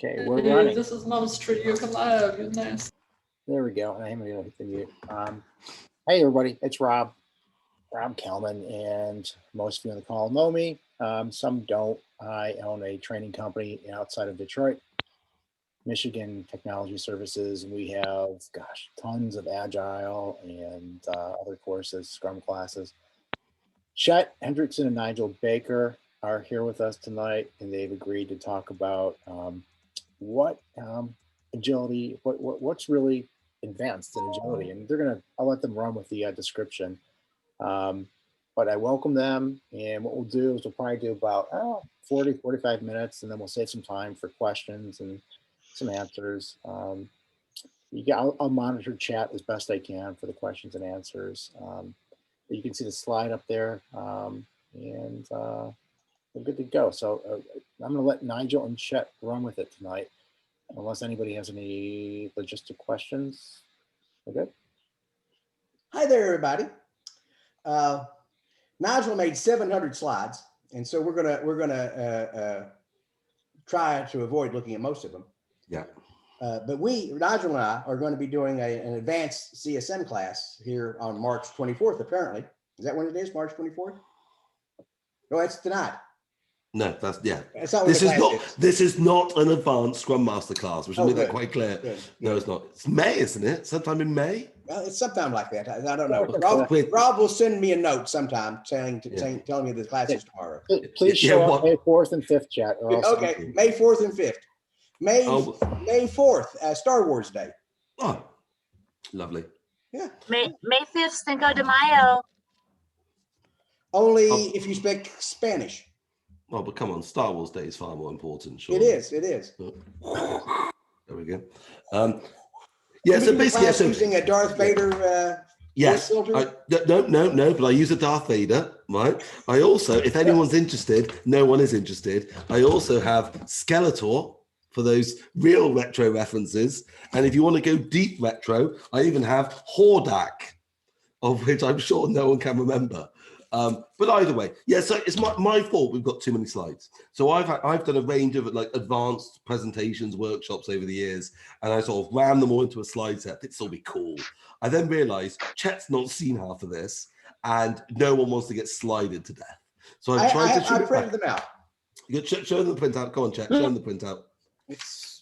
Okay, we're running. This is most true. You can live, you nasty. There we go. I'm going to hit the mute. Hey, everybody, it's Rob Kalman, and most of you on the call know me. Some don't. I own a training company outside of Detroit, Michigan Technology Services, and we have, tons of Agile and other courses, Scrum classes. Chet, Hendrickson, and Nigel Baker are here with us tonight, and they've agreed to talk about what agility, what's really advanced in agility, and I'll let them run with the description. But I welcome them, and what we'll do is we'll probably do about 40, 45 minutes, and then we'll save some time for questions and some answers. I'll monitor chat as best I can for the questions and answers. You can see the slide up there, and we're good to go. So I'm going to let Nigel and Chet run with it tonight, unless anybody has any logistic questions. We're good. Hi there, everybody. Nigel made 700 slides, and so we're gonna try to avoid looking at most of them. Yeah. But Nigel and I, are going to be doing an advanced CSM class here on March 24th. Apparently, is that when it is? March 24th? No, it's tonight. No, that's yeah. This is not an advanced Scrum Master class. We should make that quite clear. Good. No, it's not. It's May, isn't it? Sometime in May. Well, it's sometime like that. I don't know. Rob will send me a note sometime telling me the class is tomorrow. Please show up May 4th and 5th, chat. Okay, May 4th and 5th. May 4th, Star Wars Day. Oh, lovely. Yeah. May 5th, Cinco de Mayo. Only if you speak Spanish. Oh, but come on, Star Wars Day is far more important. Sure. It is. There we go. So basically, using a Darth Vader. Yes. No, but I use a Darth Vader, right? I also, if anyone's interested, no one is interested. I also have Skeletor for those real retro references. And if you want to go deep retro, I even have Hordak, of which I'm sure no one can remember. But either way, so it's my fault we've got too many slides. So I've done a range of advanced presentations, workshops over the years, and I sort of ran them all into a slide set. It'll be cool. I then realized Chet's not seen half of this, and no one wants to get slided to death. So I printed them out. You show them the printout. Go on, Chet. Show them the printout.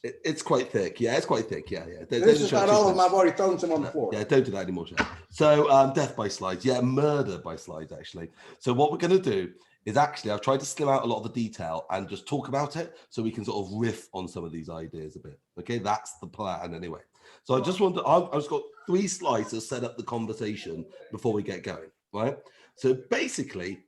It's quite thick. Yeah, it's quite thick. Yeah. This is not all of them. I've already thrown some on the floor. Yeah, don't do that anymore, Chet. So death by slides. Yeah, murder by slides, actually. So what we're going to do is I've tried to slim out a lot of the detail and just talk about it so we can sort of riff on some of these ideas a bit. Okay, that's the plan anyway. So I've just got 3 slides to set up the conversation before we get going, right? So basically,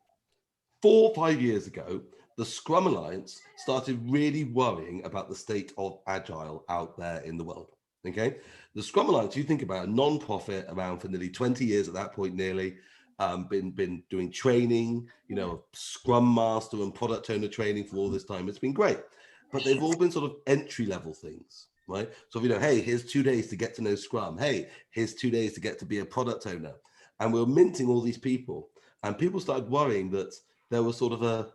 4 or 5 years ago, the Scrum Alliance started really worrying about the state of Agile out there in the world, okay? The Scrum Alliance, you think about a non-profit around for nearly 20 years at that point, nearly, been doing training, Scrum Master and Product Owner training for all this time. It's been great, but they've all been sort of entry-level things, right? So, hey, here's 2 days to get to know Scrum. Hey, here's 2 days to get to be a Product Owner. And we're minting all these people, and people started worrying that there was sort of a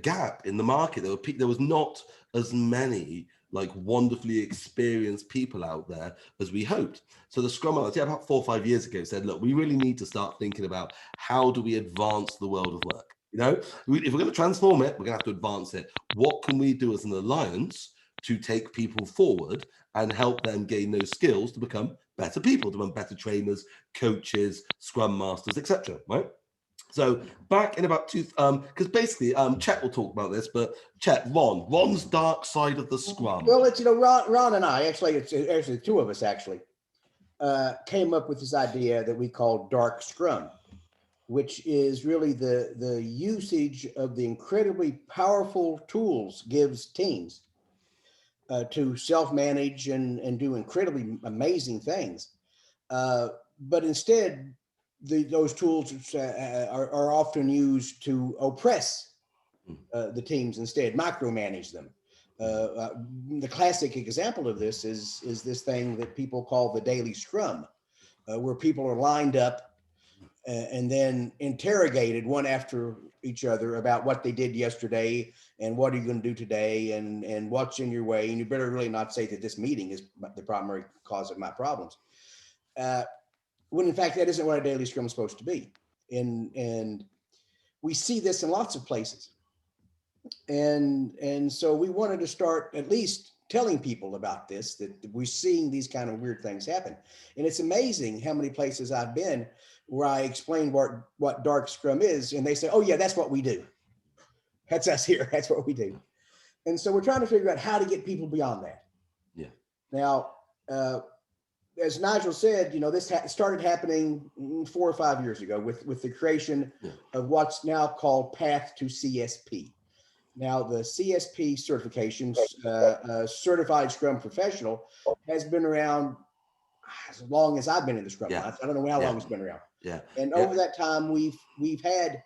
gap in the market. There was not as many wonderfully experienced people out there as we hoped. So the Scrum Alliance, about 4 or 5 years ago, said, look, we really need to start thinking about how do we advance the world of work? If we're going to transform it, we're going to have to advance it. What can we do as an alliance to take people forward and help them gain those skills to become better people, to become better trainers, coaches, Scrum Masters, etc. Right? So back in about because basically Chet will talk about this, but Chet, Ron's dark side of the Scrum. Well, it's Ron and I actually, it's actually 2 of us actually came up with this idea that we call dark Scrum, which is really the usage of the incredibly powerful tools gives teams to self-manage and do incredibly amazing things, but instead. Those tools are often used to oppress the teams instead, micromanage them. The classic example of this is this thing that people call the daily scrum, where people are lined up and then interrogated one after each other about what they did yesterday and what are you going to do today and what's in your way. And you better really not say that this meeting is the primary cause of my problems. When in fact, that isn't what a daily scrum is supposed to be. And we see this in lots of places. And so we wanted to start at least telling people about this, that we're seeing these kind of weird things happen. And it's amazing how many places I've been where I explain what dark scrum is, and they say, oh yeah, that's what we do. That's us here, that's what we do. And so we're trying to figure out how to get people beyond that. Yeah. Now, as Nigel said, this started happening 4 or 5 years ago with the creation of what's now called Path to CSP. Now, the CSP certifications, Certified Scrum Professional, has been around as long as I've been in the Scrum Alliance. I don't know how long it's been around. Yeah. And over that time, we've had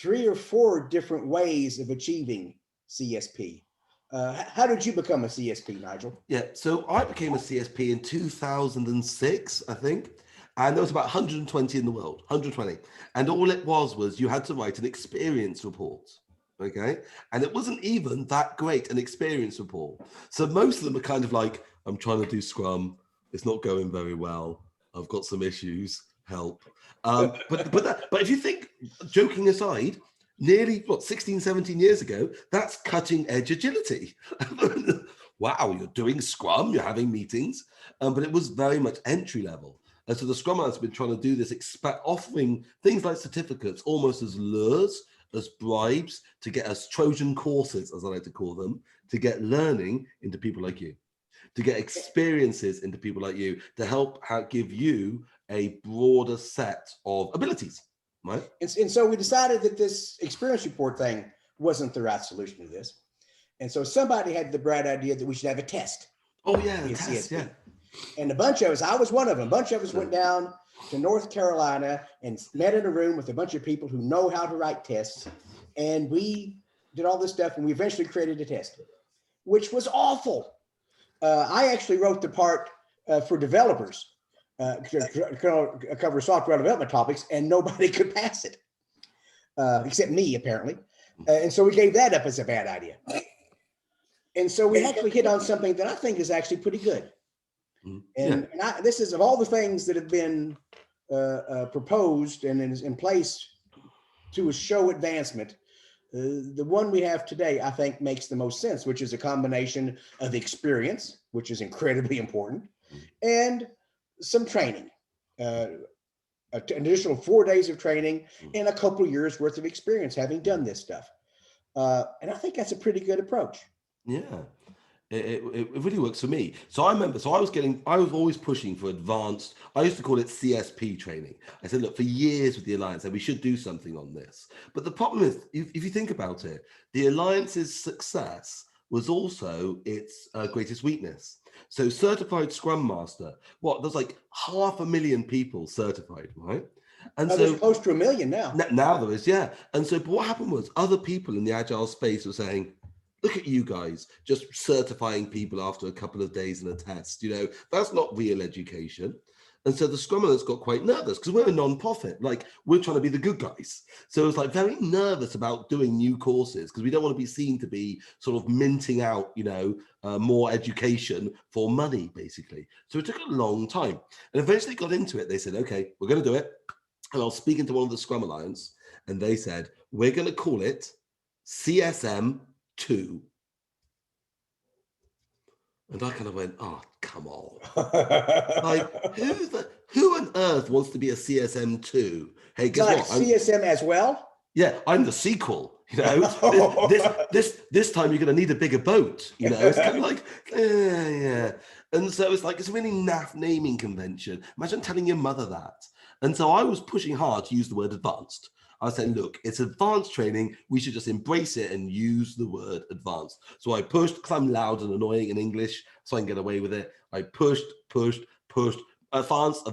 3 or 4 different ways of achieving CSP. How did you become a CSP, Nigel? Yeah, so I became a CSP in 2006, I think. And there was about 120 in the world, 120. And all it was you had to write an experience report. Okay. And it wasn't even that great an experience report. So most of them are kind of like, I'm trying to do Scrum. It's not going very well. I've got some issues. Help. But if you think, joking aside, nearly 16, 17 years ago, that's cutting edge agility. Wow, you're doing Scrum, you're having meetings, but it was very much entry level. And so the Scrum Alliance has been trying to do this, offering things like certificates almost as lures, as bribes to get us Trojan courses, as I like to call them, to get learning into people like you, to get experiences into people like you, to help give you a broader set of abilities, right? And so we decided that this experience report thing wasn't the right solution to this. And so somebody had the bright idea that we should have a test. Oh yeah, a test, yeah. And a bunch of us, I was one of them, a bunch of us went down to North Carolina and met in a room with a bunch of people who know how to write tests. And we did all this stuff and we eventually created a test, which was awful. I actually wrote the part for developers, cover software development topics, and nobody could pass it, except me, apparently. And so we gave that up as a bad idea. And so we actually hit on something that I think is actually pretty good. And this is, of all the things that have been proposed and is in place to show advancement, the one we have today, I think, makes the most sense, which is a combination of experience, which is incredibly important, and some training, an additional 4 days of training and a couple of years worth of experience having done this stuff. And I think that's a pretty good approach. Yeah. It really works for me. So I remember, I was always pushing for advanced, I used to call it CSP training. I said, look, for years with the Alliance, we should do something on this. But the problem is, if you think about it, the Alliance's success was also its greatest weakness. So Certified Scrum Master, there's like 500,000 people certified, right? And so there's close to 1 million now. Now there is, yeah. And so what happened was other people in the Agile space were saying, look at you guys just certifying people after a couple of days in a test. That's not real education. And so the Scrum Alliance got quite nervous because we're a non-profit, like we're trying to be the good guys. So it's like very nervous about doing new courses because we don't want to be seen to be sort of minting out, more education for money, basically. So it took a long time and eventually got into it. They said, okay, we're going to do it. And I was speaking to one of the Scrum Alliance and they said, we're going to call it CSM 2. And I kind of went, oh, come on. Like, who on earth wants to be a CSM 2? Hey, guess like what? CSM as well? Yeah, I'm the sequel. This time you're going to need a bigger boat. It's kind of like, yeah. And so it's like, it's a really naff naming convention. Imagine telling your mother that. And so I was pushing hard to use the word advanced. I said, look, it's advanced training. We should just embrace it and use the word advanced. So I pushed, because I'm loud and annoying in English, so I can get away with it. I pushed, advanced.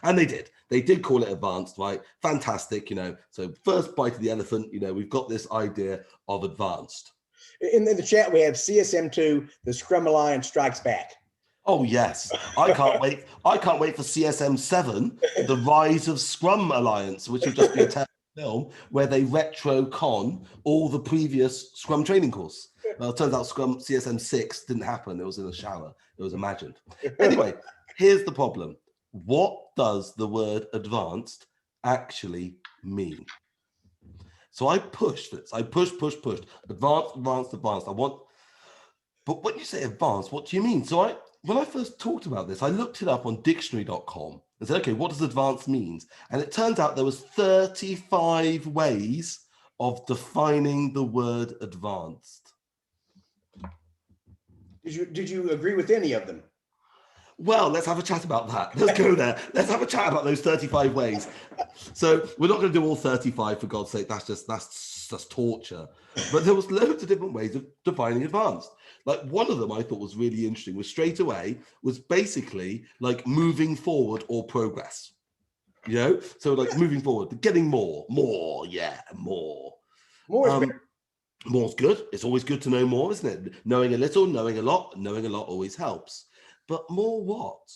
And they did. They did call it advanced, right? Fantastic, So first bite of the elephant, we've got this idea of advanced. In the chat, we have CSM2, the Scrum Alliance strikes back. Oh yes, I can't wait. I can't wait for CSM 7, the Rise of Scrum Alliance, which will just be a terrible film where they retro-con all the previous Scrum training course. Well, it turns out Scrum CSM 6 didn't happen. It was in a shower. It was imagined. Anyway, here's the problem. What does the word advanced actually mean? So I pushed this. I pushed. Advanced. But when you say advanced, what do you mean? So when I first talked about this, I looked it up on dictionary.com and said, okay, what does advanced mean? And it turns out there was 35 ways of defining the word advanced. Did you agree with any of them? Well, let's have a chat about that. Let's go there. Let's have a chat about those 35 ways. So we're not going to do all 35 for God's sake. That's torture. But there was loads of different ways of defining advanced. Like one of them I thought was really interesting was straight away was basically like moving forward or progress. You know, so like moving forward, getting more. More is better. More's good. It's always good to know more, isn't it? Knowing a little, knowing a lot always helps. But more what?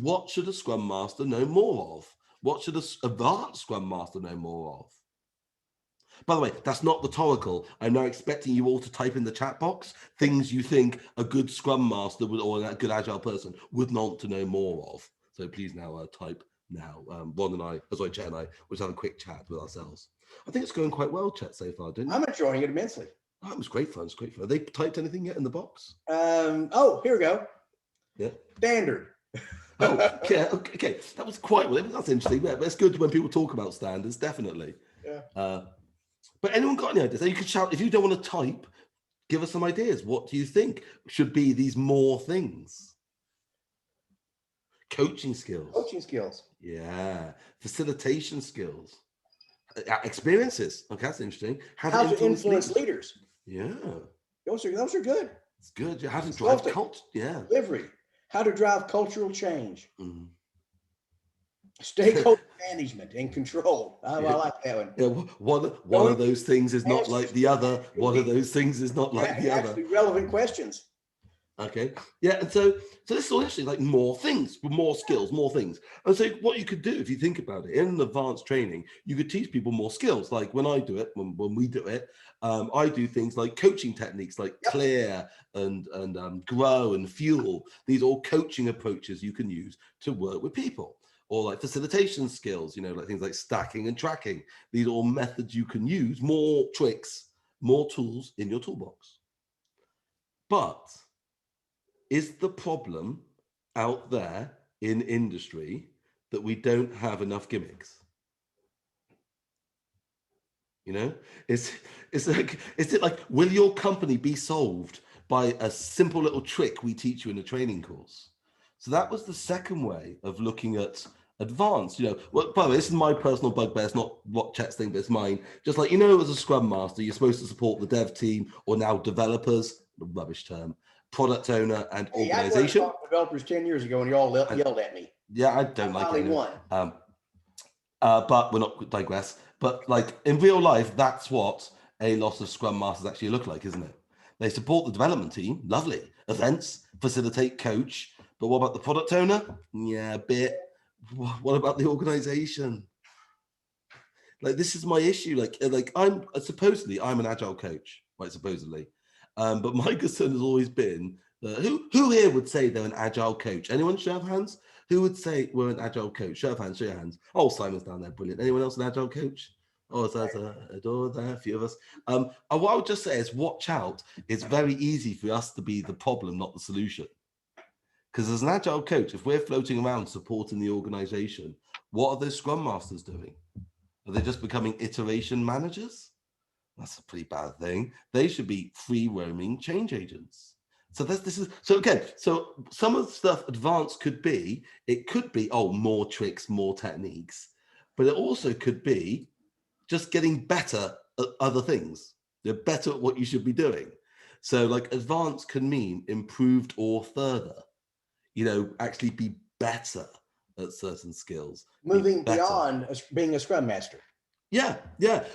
What should a Scrum Master know more of? What should an advanced Scrum Master know more of? By the way, that's not rhetorical. I'm now expecting you all to type in the chat box things you think a good Scrum Master would, or a good Agile person would want to know more of. So please now type now. Chet and I, we'll have a quick chat with ourselves. I think it's going quite well, Chet, so far, didn't you? I'm enjoying it immensely. Oh, it was great fun. It's great fun. Have they typed anything yet in the box? Oh, here we go. Yeah. Standard. Oh, okay. That was quite well. That's interesting. Yeah, but it's good when people talk about standards, definitely. Yeah. But anyone got any ideas? You could shout if you don't want to type. Give us some ideas. What do you think should be these more things? Coaching skills. Yeah. Facilitation skills. Experiences. Okay, that's interesting. How to influence leaders. Yeah. Those are good. It's good. How to drive culture. Yeah. Delivery. How to drive cultural change. Mm-hmm. Stakeholder management and control. I like that one. Yeah, one of those things is not like the other. One of those things is not like the other. Relevant questions. Okay. Yeah. And so this is all interesting, like more things, more skills, more things. And so what you could do, if you think about it, in an advanced training, you could teach people more skills. Like when I do it, when we do it, I do things like coaching techniques like clear and grow and fuel. These are all coaching approaches you can use to work with people. Or like facilitation skills, like things like stacking and tracking. These are all methods you can use, more tricks, more tools in your toolbox. But is the problem out there in industry that we don't have enough gimmicks? Is it like, will your company be solved by a simple little trick we teach you in a training course? So that was the second way of looking at advanced. Well, by the way, this is my personal bugbear. It's not what Chet's thing, but it's mine. Just like, as a Scrum Master, you're supposed to support the dev team, or now developers, the rubbish term, product owner and organization. I developers 10 years ago, and you all yelled at me. Yeah, I don't like it. But we're not digress. But like in real life, that's what a lot of Scrum Masters actually look like, isn't it? They support the development team, lovely. Events, facilitate, coach. But what about the product owner? Yeah, a bit. What about the organization? Like, this is my issue. Like I'm an agile coach, right? Supposedly. But my concern has always been who here would say they're an agile coach? Anyone? Show of hands. Who would say we're an agile coach? Show of hands. Show your hands. Oh, Simon's down there. Brilliant. Anyone else an agile coach? Oh, there's a door there. A few of us. What I would just say is, watch out. It's very easy for us to be the problem, not the solution. Because as an agile coach, if we're floating around supporting the organization, what are those Scrum Masters doing? Are they just becoming iteration managers? That's a pretty bad thing. They should be free roaming change agents. So so some of the stuff advanced could be more tricks, more techniques, but it also could be just getting better at other things. They're better at what you should be doing. So like advanced can mean improved or further, actually be better at certain skills. Moving beyond being a Scrum Master. Yeah.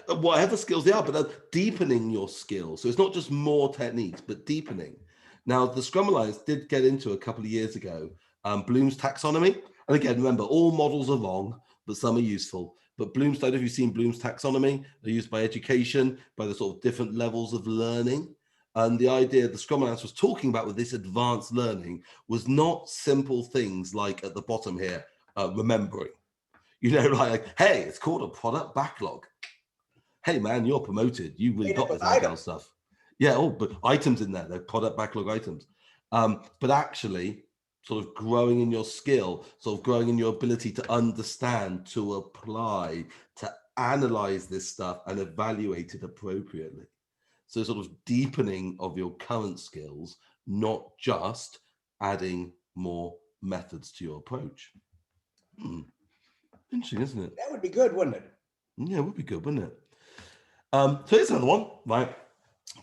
Whatever skills they are, but deepening your skills. So it's not just more techniques, but deepening. Now, the Scrum Alliance did get into a couple of years ago Bloom's taxonomy. And again, remember, all models are wrong, but some are useful. But Bloom's, I don't know if you've seen Bloom's taxonomy. They're used by education, by the sort of different levels of learning. And the idea the Scrum Alliance was talking about with this advanced learning was not simple things like at the bottom here, remembering. You know, like, hey, it's called a product backlog. Hey, man, you're promoted. You really got this agile stuff. Yeah, oh, but items in there, they're product backlog items. But actually, sort of growing in your skill, sort of growing in your ability to understand, to apply, to analyze this stuff and evaluate it appropriately. So sort of deepening of your current skills, not just adding more methods to your approach. Interesting, isn't it? That would be good, wouldn't it? Yeah, it would be good, wouldn't it? So here's another one, right?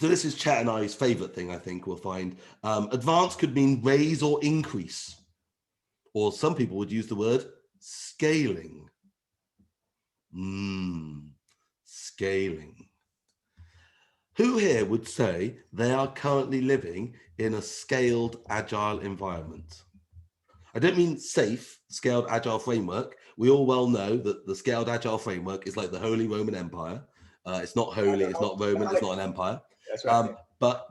So this is Chet and I's favorite thing, I think we'll find. Advance could mean raise or increase. Or some people would use the word scaling. Scaling. Who here would say they are currently living in a scaled agile environment? I don't mean safe, scaled agile framework. We all well know that the scaled agile framework is like the Holy Roman Empire. It's not holy, it's not Roman, it's not an empire. That's right. But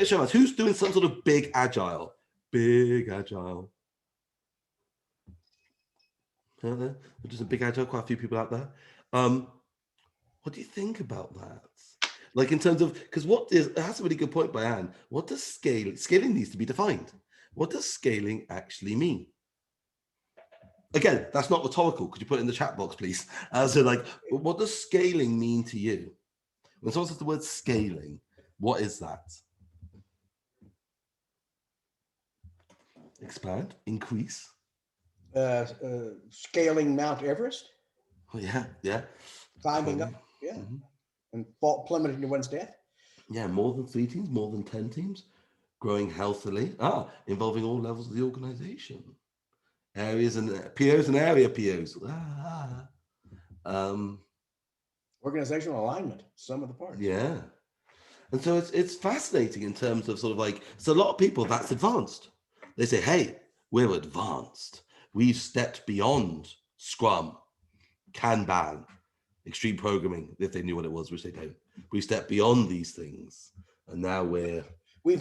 show us who's doing some sort of big agile. Just a big agile, quite a few people out there. What do you think about that? Like in terms of, because that's a really good point by Anne. What does scaling needs to be defined. What does scaling actually mean? Again, that's not rhetorical. Could you put it in the chat box, please? So like, what does scaling mean to you? When someone says the word scaling, what is that? Expand, increase. Scaling Mount Everest. Oh, yeah. Climbing up, yeah. And plummeting to one's death. Yeah, more than 3 teams, more than 10 teams. Growing healthily, involving all levels of the organization. Areas and POs and area POs. Organizational alignment, sum of the parts. Yeah. And so it's fascinating in terms of sort of like, so a lot of people, that's advanced. They say, hey, we're advanced. We've stepped beyond Scrum, Kanban, extreme programming, if they knew what it was, which they don't. We stepped beyond these things. And now we've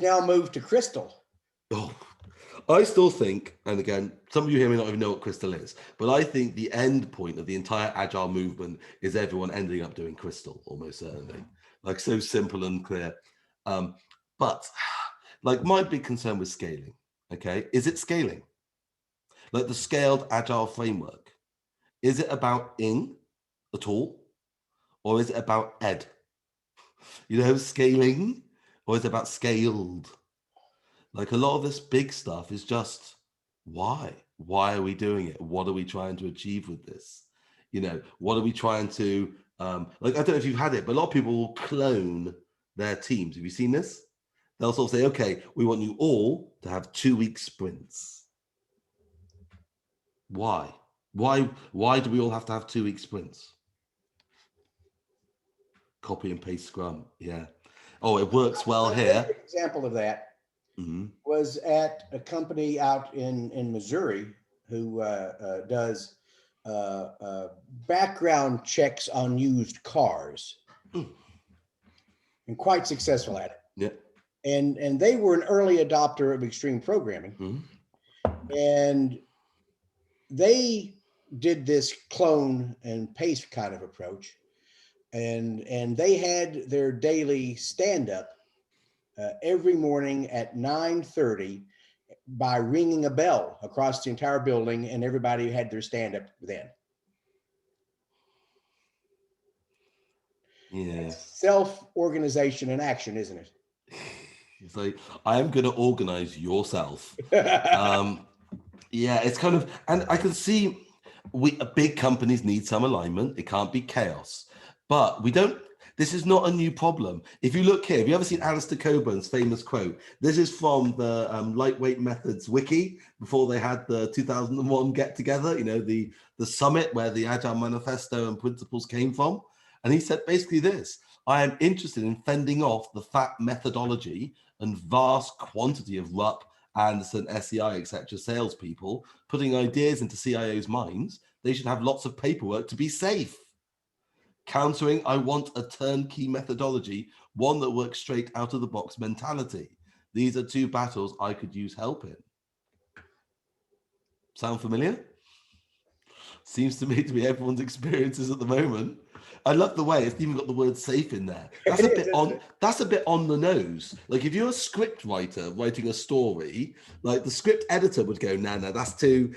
now moved to Crystal. Oh, I still think, and again, some of you here may not even know what Crystal is, but I think the end point of the entire agile movement is everyone ending up doing Crystal, almost certainly. Like so simple and clear. But like my big concern with scaling, okay, is it scaling? Like the scaled agile framework, is it about ing at all? Or is it about ed? You know, scaling, or is it about scaled? Like a lot of this big stuff is just why? Why are we doing it? What are we trying to achieve with this? You know, what are we trying to, like, I don't know if you've had it, but a lot of people will clone their teams. Have you seen this? They'll sort of say, okay, we want you all to have 2-week sprints. Why? Why do we all have to have 2-week sprints? Copy and paste Scrum, yeah. Oh, it works well here. An example of that was at a company out in Missouri who does background checks on used cars, and quite successful at it. Yeah. And they were an early adopter of extreme programming, and they did this clone and paste kind of approach, and they had their daily stand-up every morning at 9:30 by ringing a bell across the entire building, and everybody had their stand-up then. Yeah. Self-organization in action, isn't it? It's like, I am going to organize yourself. Yeah, it's kind of, and I can see big companies need some alignment. It can't be chaos, but we don't, this is not a new problem. If you look here, have you ever seen Alistair Coburn's famous quote? This is from the Lightweight Methods Wiki before they had the 2001 get together, you know, the summit where the Agile Manifesto and principles came from. And he said basically this: I am interested in fending off the fat methodology and vast quantity of RUP, Anderson, SEI, etc. salespeople putting ideas into CIOs' minds. They should have lots of paperwork to be safe. Countering, I want a turnkey methodology, one that works straight out of the box mentality. These are two battles I could use help in. Sound familiar? Seems to me to be everyone's experiences at the moment. I love the way it's even got the word safe in there. That's a bit on. That's a bit on the nose. Like if you're a script writer writing a story, like the script editor would go, "No, that's too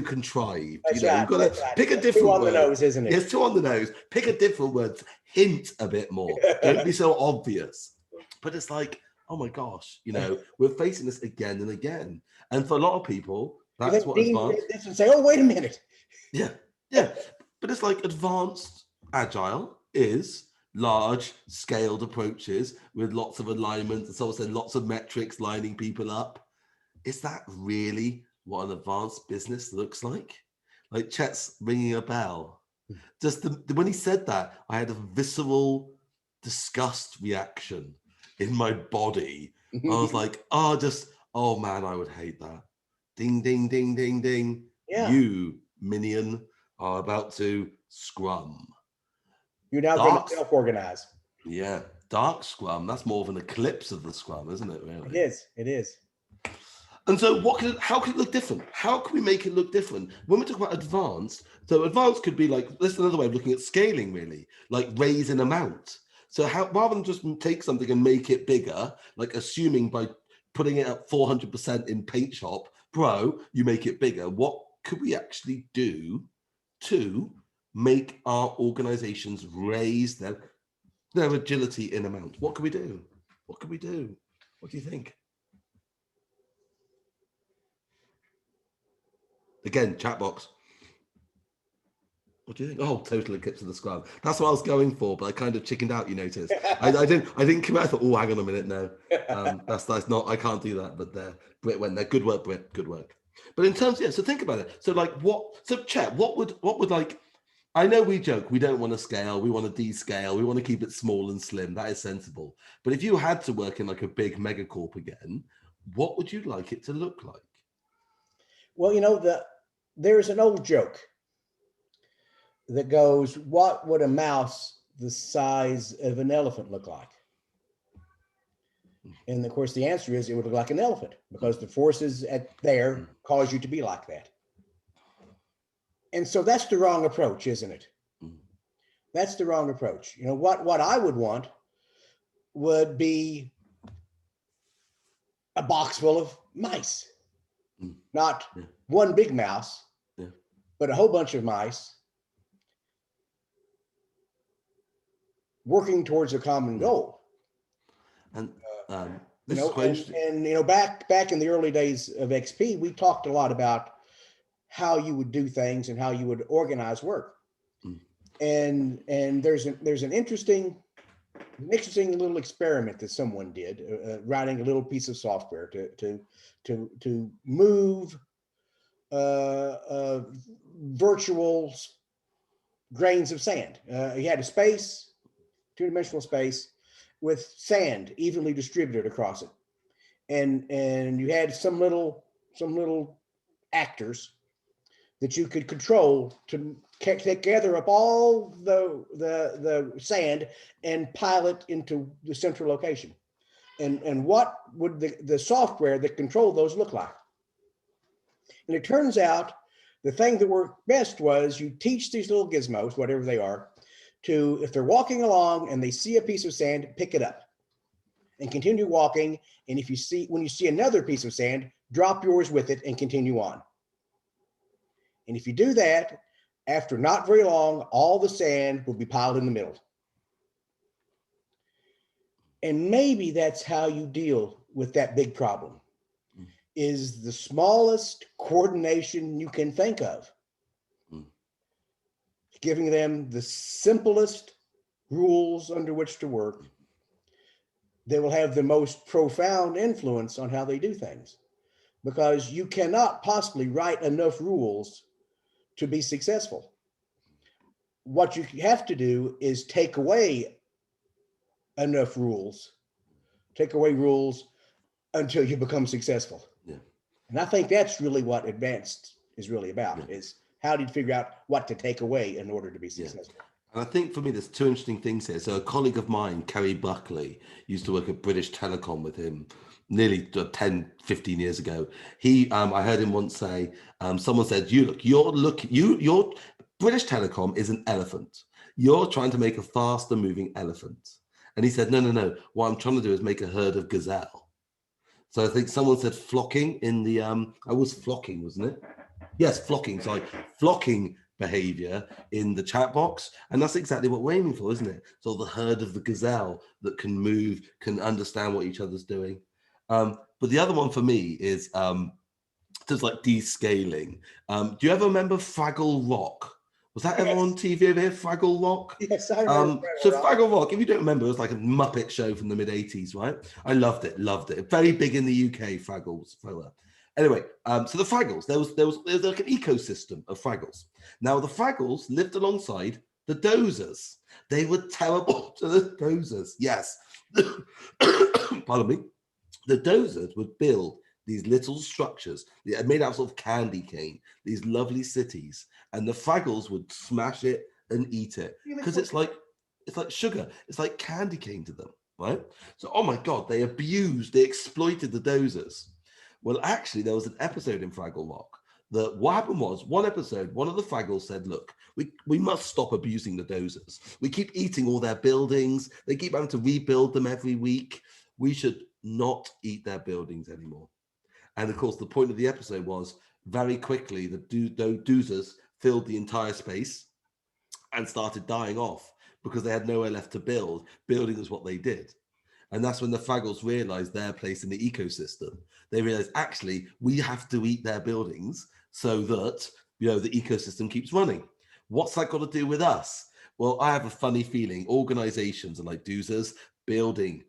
contrived." That's You've got to pick a different word. Too on the word. nose, isn't it? It's too on the nose. Pick a different word. Hint a bit more. Don't be so obvious. But it's like, oh my gosh, we're facing this again and again. And for a lot of people, that's what advanced. This and say, "Oh, wait a minute." Yeah. But it's like advanced agile is large scaled approaches with lots of alignment, and so said lots of metrics lining people up. Is that really what an advanced business looks like? Like Chet's ringing a bell. Just when he said that, I had a visceral disgust reaction in my body. I was like, oh man, I would hate that. Ding, ding, ding, ding, ding. Yeah. You, minion, are about to scrum. You're now going to self-organize. Yeah, dark scrum. That's more of an eclipse of the scrum, isn't it? Really, it is. And so, how can it look different? How can we make it look different when we talk about advanced? So, advanced could be like, this is another way of looking at scaling, really, like raise an amount. So, rather than just take something and make it bigger, like assuming by putting it at 400% in paint shop, you make it bigger. What could we actually do to make our organizations raise their agility in amount? What can we do? What can we do? What do you think? Again, chat box. What do you think? Oh, total eclipse of the scrum. That's what I was going for, but I kind of chickened out. You noticed. I didn't come out. I thought, oh, hang on a minute, no, that's not. I can't do that. But there, Brit went there. Good work, Brit. Good work. But in terms, so think about it. So like, Chet, what would like? I know we joke, we don't want to scale, we want to descale, we want to keep it small and slim. That is sensible. But if you had to work in like a big megacorp again, what would you like it to look like? Well, there's an old joke that goes, what would a mouse the size of an elephant look like? And of course, the answer is it would look like an elephant because the forces there cause you to be like that. And so that's the wrong approach, isn't it? That's the wrong approach. What I would want would be a box full of mice, not one big mouse, but a whole bunch of mice working towards a common goal. And back in the early days of XP, we talked a lot about how you would do things and how you would organize work. And there's an interesting little experiment that someone did, writing a little piece of software to move virtual grains of sand. You had a space, two-dimensional space, with sand evenly distributed across it, and you had some little actors that you could control to gather up all the sand and pile it into the central location. And what would the software that controlled those look like? And it turns out the thing that worked best was you teach these little gizmos, whatever they are, to, if they're walking along and they see a piece of sand, pick it up and continue walking. And when you see another piece of sand, drop yours with it and continue on. And if you do that, after not very long, all the sand will be piled in the middle. And maybe that's how you deal with that big problem, is the smallest coordination you can think of. Giving them the simplest rules under which to work. They will have the most profound influence on how they do things, because you cannot possibly write enough rules to be successful. What you have to do is take away enough rules. Take away rules until you become successful. Yeah. And I think that's really what advanced is really about, Yeah. is how do you figure out what to take away in order to be successful? And I think for me, there's two interesting things here. So a colleague of mine, Kerry Buckley, used to work at British Telecom with him nearly 10, 15 years ago. I heard him once say, someone said, your British Telecom is an elephant. You're trying to make a faster moving elephant. And he said, no. What I'm trying to do is make a herd of gazelle. So I think someone said flocking in the, I was flocking, wasn't it? Yes, flocking. Sorry, flocking behavior in the chat box. And that's exactly what we're aiming for, isn't it? So the herd of the gazelle that can move, can understand what each other's doing. But the other one for me is just like descaling. Do you ever remember Fraggle Rock? Was that ever on TV over here, Fraggle Rock? Yes, I remember. Fraggle Rock, if you don't remember, it was like a Muppet show from the mid-80s, right? I loved it. Very big in the UK, Fraggles. Anyway, so the Fraggles, there was like an ecosystem of Fraggles. Now, the Fraggles lived alongside the Dozers. They were terrible to the Dozers, yes. Pardon me. The Dozers would build these little structures made out of sort of candy cane, these lovely cities, and the Fraggles would smash it and eat it because it's like sugar. It's like candy cane to them, right? So, oh my God, they exploited the Dozers. Well, actually, there was an episode in Fraggle Rock that what happened was one episode, one of the Fraggles said, look, we must stop abusing the Dozers. We keep eating all their buildings. They keep having to rebuild them every week. We should not eat their buildings anymore. And of course, the point of the episode was very quickly the Dozers filled the entire space and started dying off because they had nowhere left to build. Building was what they did. And that's when the Fraggles realized their place in the ecosystem. They realized, actually, we have to eat their buildings so that, the ecosystem keeps running. What's that got to do with us? Well, I have a funny feeling organizations are like Dozers, building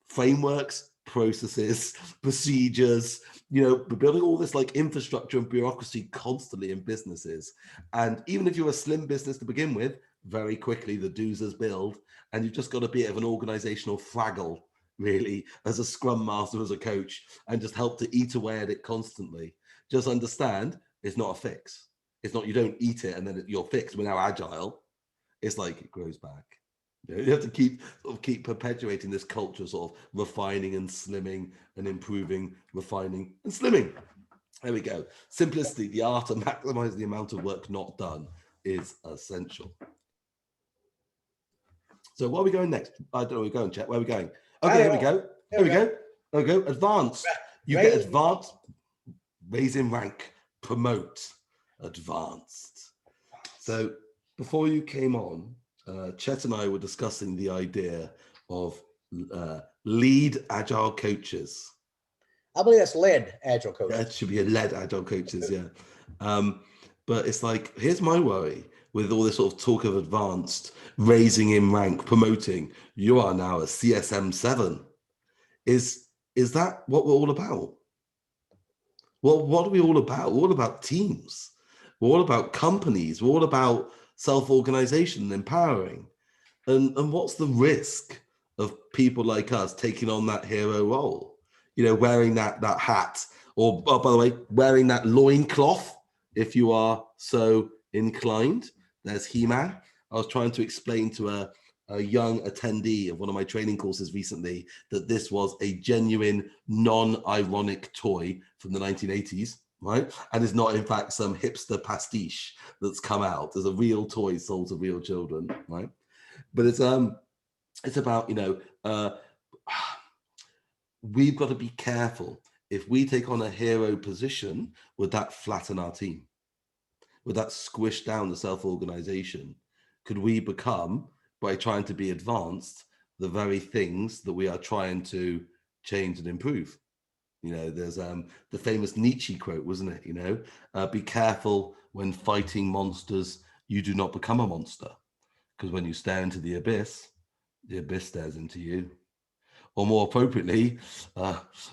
frameworks, processes, procedures, building all this like infrastructure and bureaucracy constantly in businesses. And even if you're a slim business to begin with, very quickly the Dozers build, and you've just got to be of an organizational Fraggle, really, as a scrum master, as a coach, and just help to eat away at it constantly. Just understand it's not a fix. It's not, you don't eat it and then you're fixed. We're now agile. It's like it grows back. You have to keep perpetuating this culture, sort of refining and slimming and improving, refining and slimming. There we go. Simplicity, the art of maximizing the amount of work not done, is essential. So where are we going next? I don't know where we're going, Chet. Where are we going? Okay, here we go. There we go. Advanced. You get advanced. Raise in rank. Promote. Advanced. So before you came on, Chet and I were discussing the idea of lead agile coaches. I believe that's led agile coaches. That should be a led agile coaches, yeah. But it's like, here's my worry with all this sort of talk of advanced, raising in rank, promoting. You are now a CSM 7. Is that what we're all about? Well, what are we all about? We're all about teams. We're all about companies. We're all about self-organization and empowering. And what's the risk of people like us taking on that hero role? Wearing that hat, or by the way, wearing that loincloth, if you are so inclined. There's He-Man. I was trying to explain to a young attendee of one of my training courses recently that this was a genuine, non-ironic toy from the 1980s, right? And it's not, in fact, some hipster pastiche that's come out. There's a real toy sold to real children, right? But it's about, we've got to be careful. If we take on a hero position, would that flatten our team? Would that squish down the self-organization? Could we become, by trying to be advanced, the very things that we are trying to change and improve? There's the famous Nietzsche quote, wasn't it? Be careful when fighting monsters, you do not become a monster. Because when you stare into the abyss stares into you. Or more appropriately,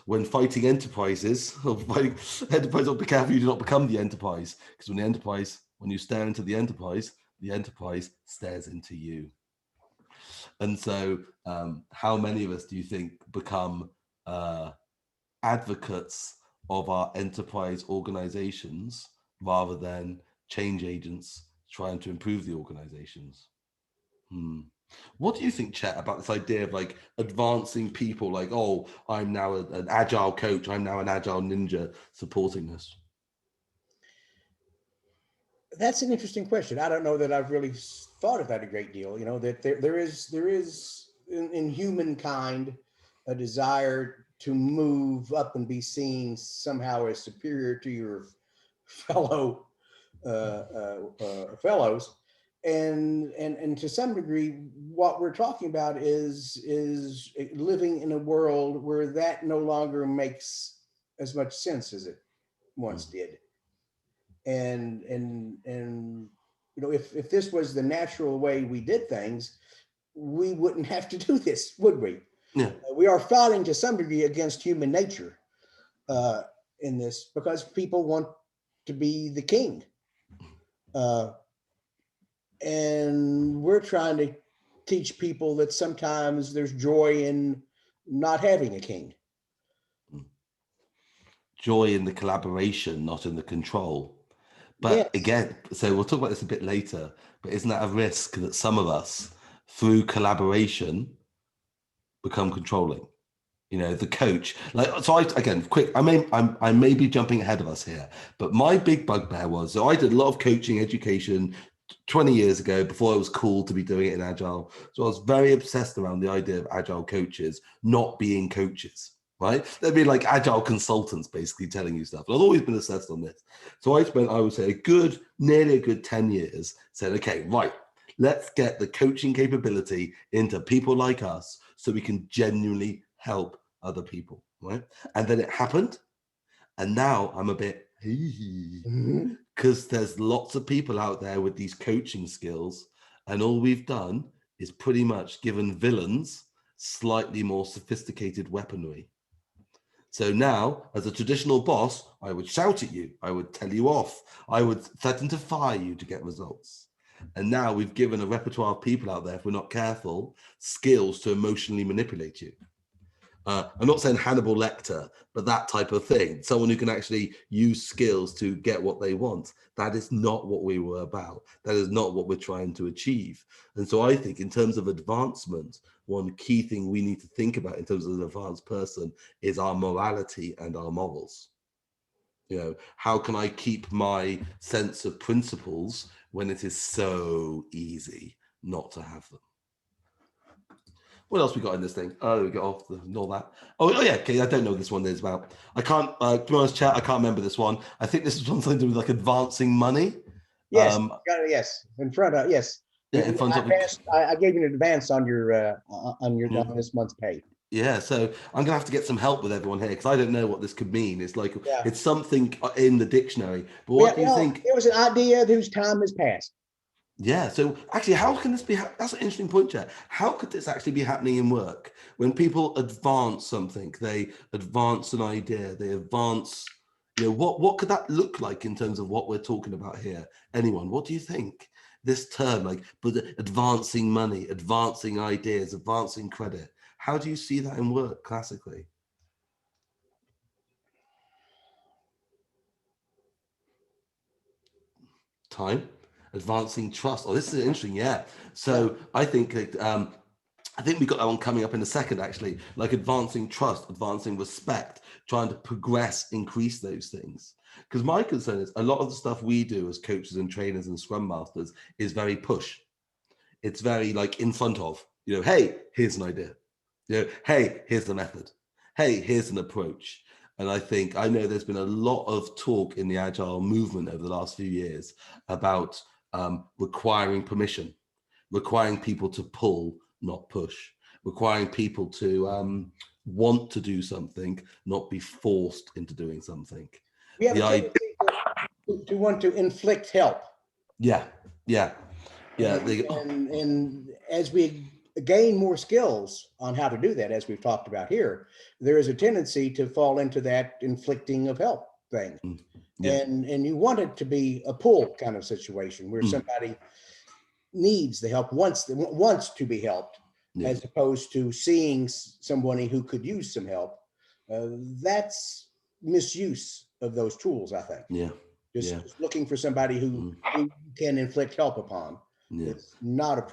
when fighting enterprises, be careful you do not become the enterprise. Because when you stare into the enterprise stares into you. And so how many of us do you think become advocates of our enterprise organizations rather than change agents trying to improve the organizations? What do you think, Chet, about this idea of like advancing people, like, oh, I'm now an agile coach, I'm now an agile ninja supporting this? That's an interesting question. I don't know that I've really thought of that a great deal. You know, that there is in humankind a desire to move up and be seen somehow as superior to your fellow fellows, and to some degree, what we're talking about is living in a world where that no longer makes as much sense as it once did. And you know, if this was the natural way we did things, we wouldn't have to do this, would we? Yeah. We are fighting to some degree against human nature in this, because people want to be the king. And we're trying to teach people that sometimes there's joy in not having a king. Joy in the collaboration, not in the control. But yes. Again, so we'll talk about this a bit later, but isn't that a risk that some of us, through collaboration, become controlling? You know, the coach, like, so I may be jumping ahead of us here, but my big bugbear was, so I did a lot of coaching education 20 years ago before it was cool to be doing it in Agile. So I was very obsessed around the idea of Agile coaches not being coaches, right? They'd be like Agile consultants basically telling you stuff. I've always been obsessed on this. So I spent, I would say, nearly a good 10 years saying, okay, right, let's get the coaching capability into people like us so we can genuinely help other people, right? And then it happened. And now I'm a bit, because there's lots of people out there with these coaching skills, and all we've done is pretty much given villains slightly more sophisticated weaponry. So now, as a traditional boss, I would shout at you, I would tell you off, I would threaten to fire you to get results. And now we've given a repertoire of people out there, if we're not careful, skills to emotionally manipulate you. I'm not saying Hannibal Lecter, but that type of thing. Someone who can actually use skills to get what they want. That is not what we were about. That is not what we're trying to achieve. And so I think in terms of advancement, one key thing we need to think about in terms of an advanced person is our morality and our morals. You know, how can I keep my sense of principles when it is so easy not to have them? What else we got in this thing? Oh, we got off all that. Oh yeah, okay. I don't know what this one is about. I can't. To be honest, chat. I can't remember this one. I think this is something to do with like advancing money. Yes, yes, in front of yes. Yeah, in front of. I gave you an advance on your on this month's pay. Yeah, so I'm gonna have to get some help with everyone here because I don't know what this could mean. It's like it's something in the dictionary. But what do you think? It was an idea whose time has passed. Yeah, so actually, how can this be? That's an interesting point, Chet. How could this actually be happening in work when people advance something? They advance an idea. They advance. You know, what could that look like in terms of what we're talking about here? Anyone? What do you think? This term, like, but advancing money, advancing ideas, advancing credit. How do you see that in work classically? Time. Advancing trust. Oh, this is interesting. Yeah. So I think we got that one coming up in a second, actually, like advancing trust, advancing respect, trying to progress, increase those things. Because my concern is a lot of the stuff we do as coaches and trainers and scrum masters is very push. It's very like in front of, you know, hey, here's an idea. You know, hey, here's the method. Hey, here's an approach. And I know there's been a lot of talk in the Agile movement over the last few years about requiring permission, requiring people to pull, not push, requiring people to want to do something, not be forced into doing something. We have a tendency to want to inflict help. Yeah. And as we gain more skills on how to do that, as we've talked about here, there is a tendency to fall into that inflicting of help thing. And you want it to be a pull kind of situation where somebody needs the help, wants to be helped, as opposed to seeing somebody who could use some help. That's misuse of those tools, I think. Yeah. Just looking for somebody who can inflict help upon. Yeah. It's not an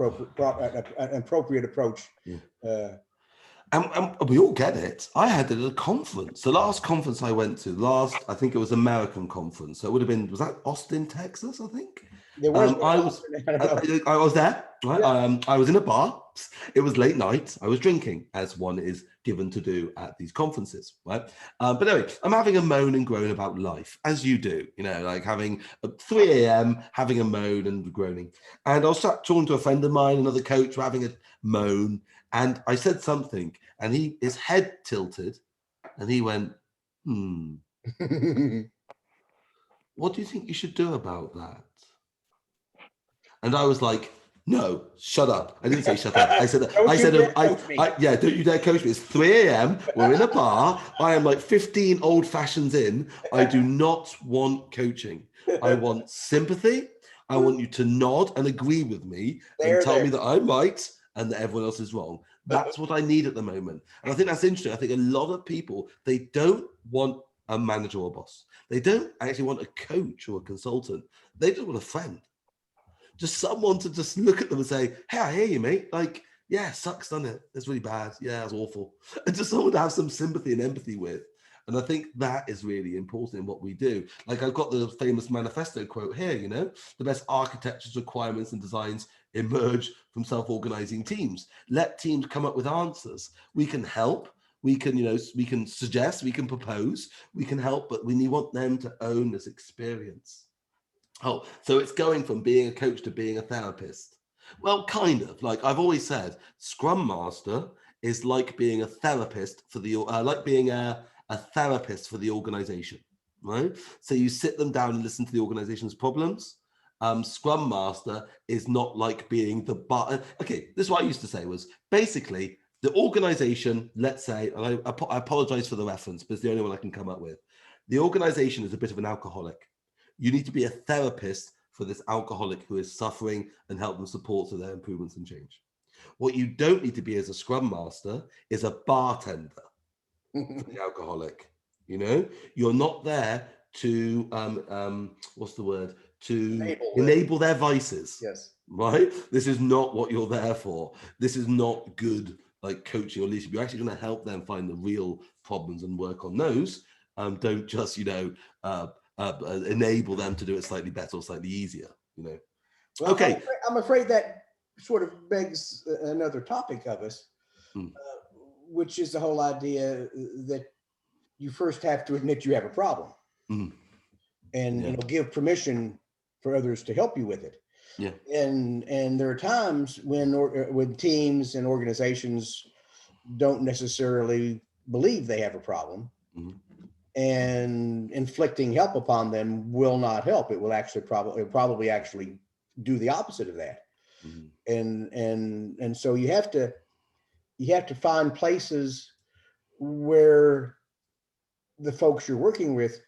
appropriate approach. Yeah. And we all get it. I had it at a conference. The last conference I went to, I think it was American conference. So it would have been, was that Austin, Texas, I think? There was I was there. Right? Yeah. I was in a bar. It was late night. I was drinking, as one is given to do at these conferences, right? But anyway, I'm having a moan and groan about life, as you do, like having at 3 a.m., having a moan and groaning. And I was talking to a friend of mine, another coach, having a moan. And I said something, and his head tilted, and he went, what do you think you should do about that? And I was like, no, shut up. I didn't say shut up. I said, yeah, don't you dare coach me. It's 3 a.m. We're in a bar. I am like 15 old fashions in. I do not want coaching. I want sympathy. I want you to nod and agree with me and tell me that I'm right and that everyone else is wrong. That's what I need at the moment. And I think that's interesting. I think a lot of people, they don't want a manager or a boss. They don't actually want a coach or a consultant. They just want a friend. Just someone to just look at them and say, hey, I hear you, mate. Like, yeah, sucks, doesn't it? It's really bad. Yeah, it's awful. And just someone to have some sympathy and empathy with. And I think that is really important in what we do. Like, I've got the famous manifesto quote here, the best architectures, requirements, and designs emerge from self-organizing teams. Let teams come up with answers. We can help. We can, we can suggest, we can propose, we can help, but we want them to own this experience. Oh, so it's going from being a coach to being a therapist. Well, kind of. Like I've always said, Scrum Master is like being a therapist for a therapist for the organization, right? So you sit them down and listen to the organization's problems. Scrum Master is not like being the okay, this is what I used to say was basically the organization, let's say, and I apologize for the reference, but it's the only one I can come up with. The organization is a bit of an alcoholic. You need to be a therapist for this alcoholic who is suffering and help them support so their improvements and change. What you don't need to be as a Scrum Master is a bartender for the alcoholic. You're not there to what's the word? To enable their vices. Yes. Right? This is not what you're there for. This is not good like coaching or leadership. You're actually going to help them find the real problems and work on those. Don't just enable them to do it slightly better or slightly easier. Well, okay. I'm afraid that sort of begs another topic of us, which is the whole idea that you first have to admit you have a problem, and give permission for others to help you with it. Yeah. And there are times when teams and organizations don't necessarily believe they have a problem. And inflicting help upon them will not help. It will actually probably actually do the opposite of that. And so you have to find places where the folks you're working with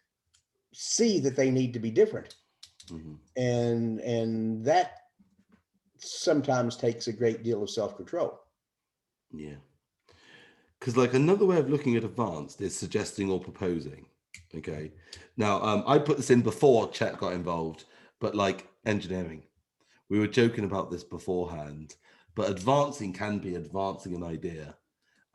see that they need to be different. And that sometimes takes a great deal of self-control. Yeah. Because like another way of looking at advanced is suggesting or proposing. Okay. Now, I put this in before Chet got involved, but like engineering, we were joking about this beforehand, but advancing can be advancing an idea.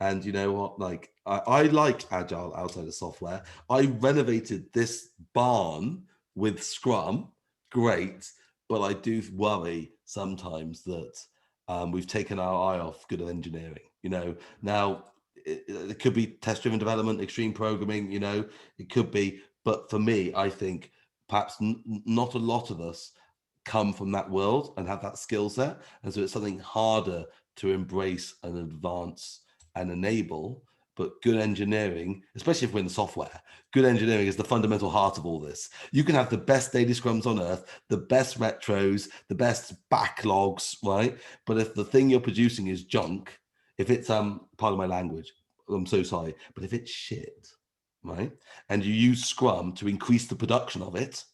And you know what? Like I like Agile outside of software. I renovated this barn with Scrum. Great. But I do worry sometimes that we've taken our eye off good engineering. Now, it could be test-driven development, extreme programming, it could be. But for me, I think perhaps not a lot of us come from that world and have that skill set. And so it's something harder to embrace and advance and enable. But good engineering, especially if we're in software, good engineering is the fundamental heart of all this. You can have the best daily scrums on earth, the best retros, the best backlogs, right? But if the thing you're producing is junk, if it's pardon my language, I'm so sorry, but if it's shit, right, and you use Scrum to increase the production of it,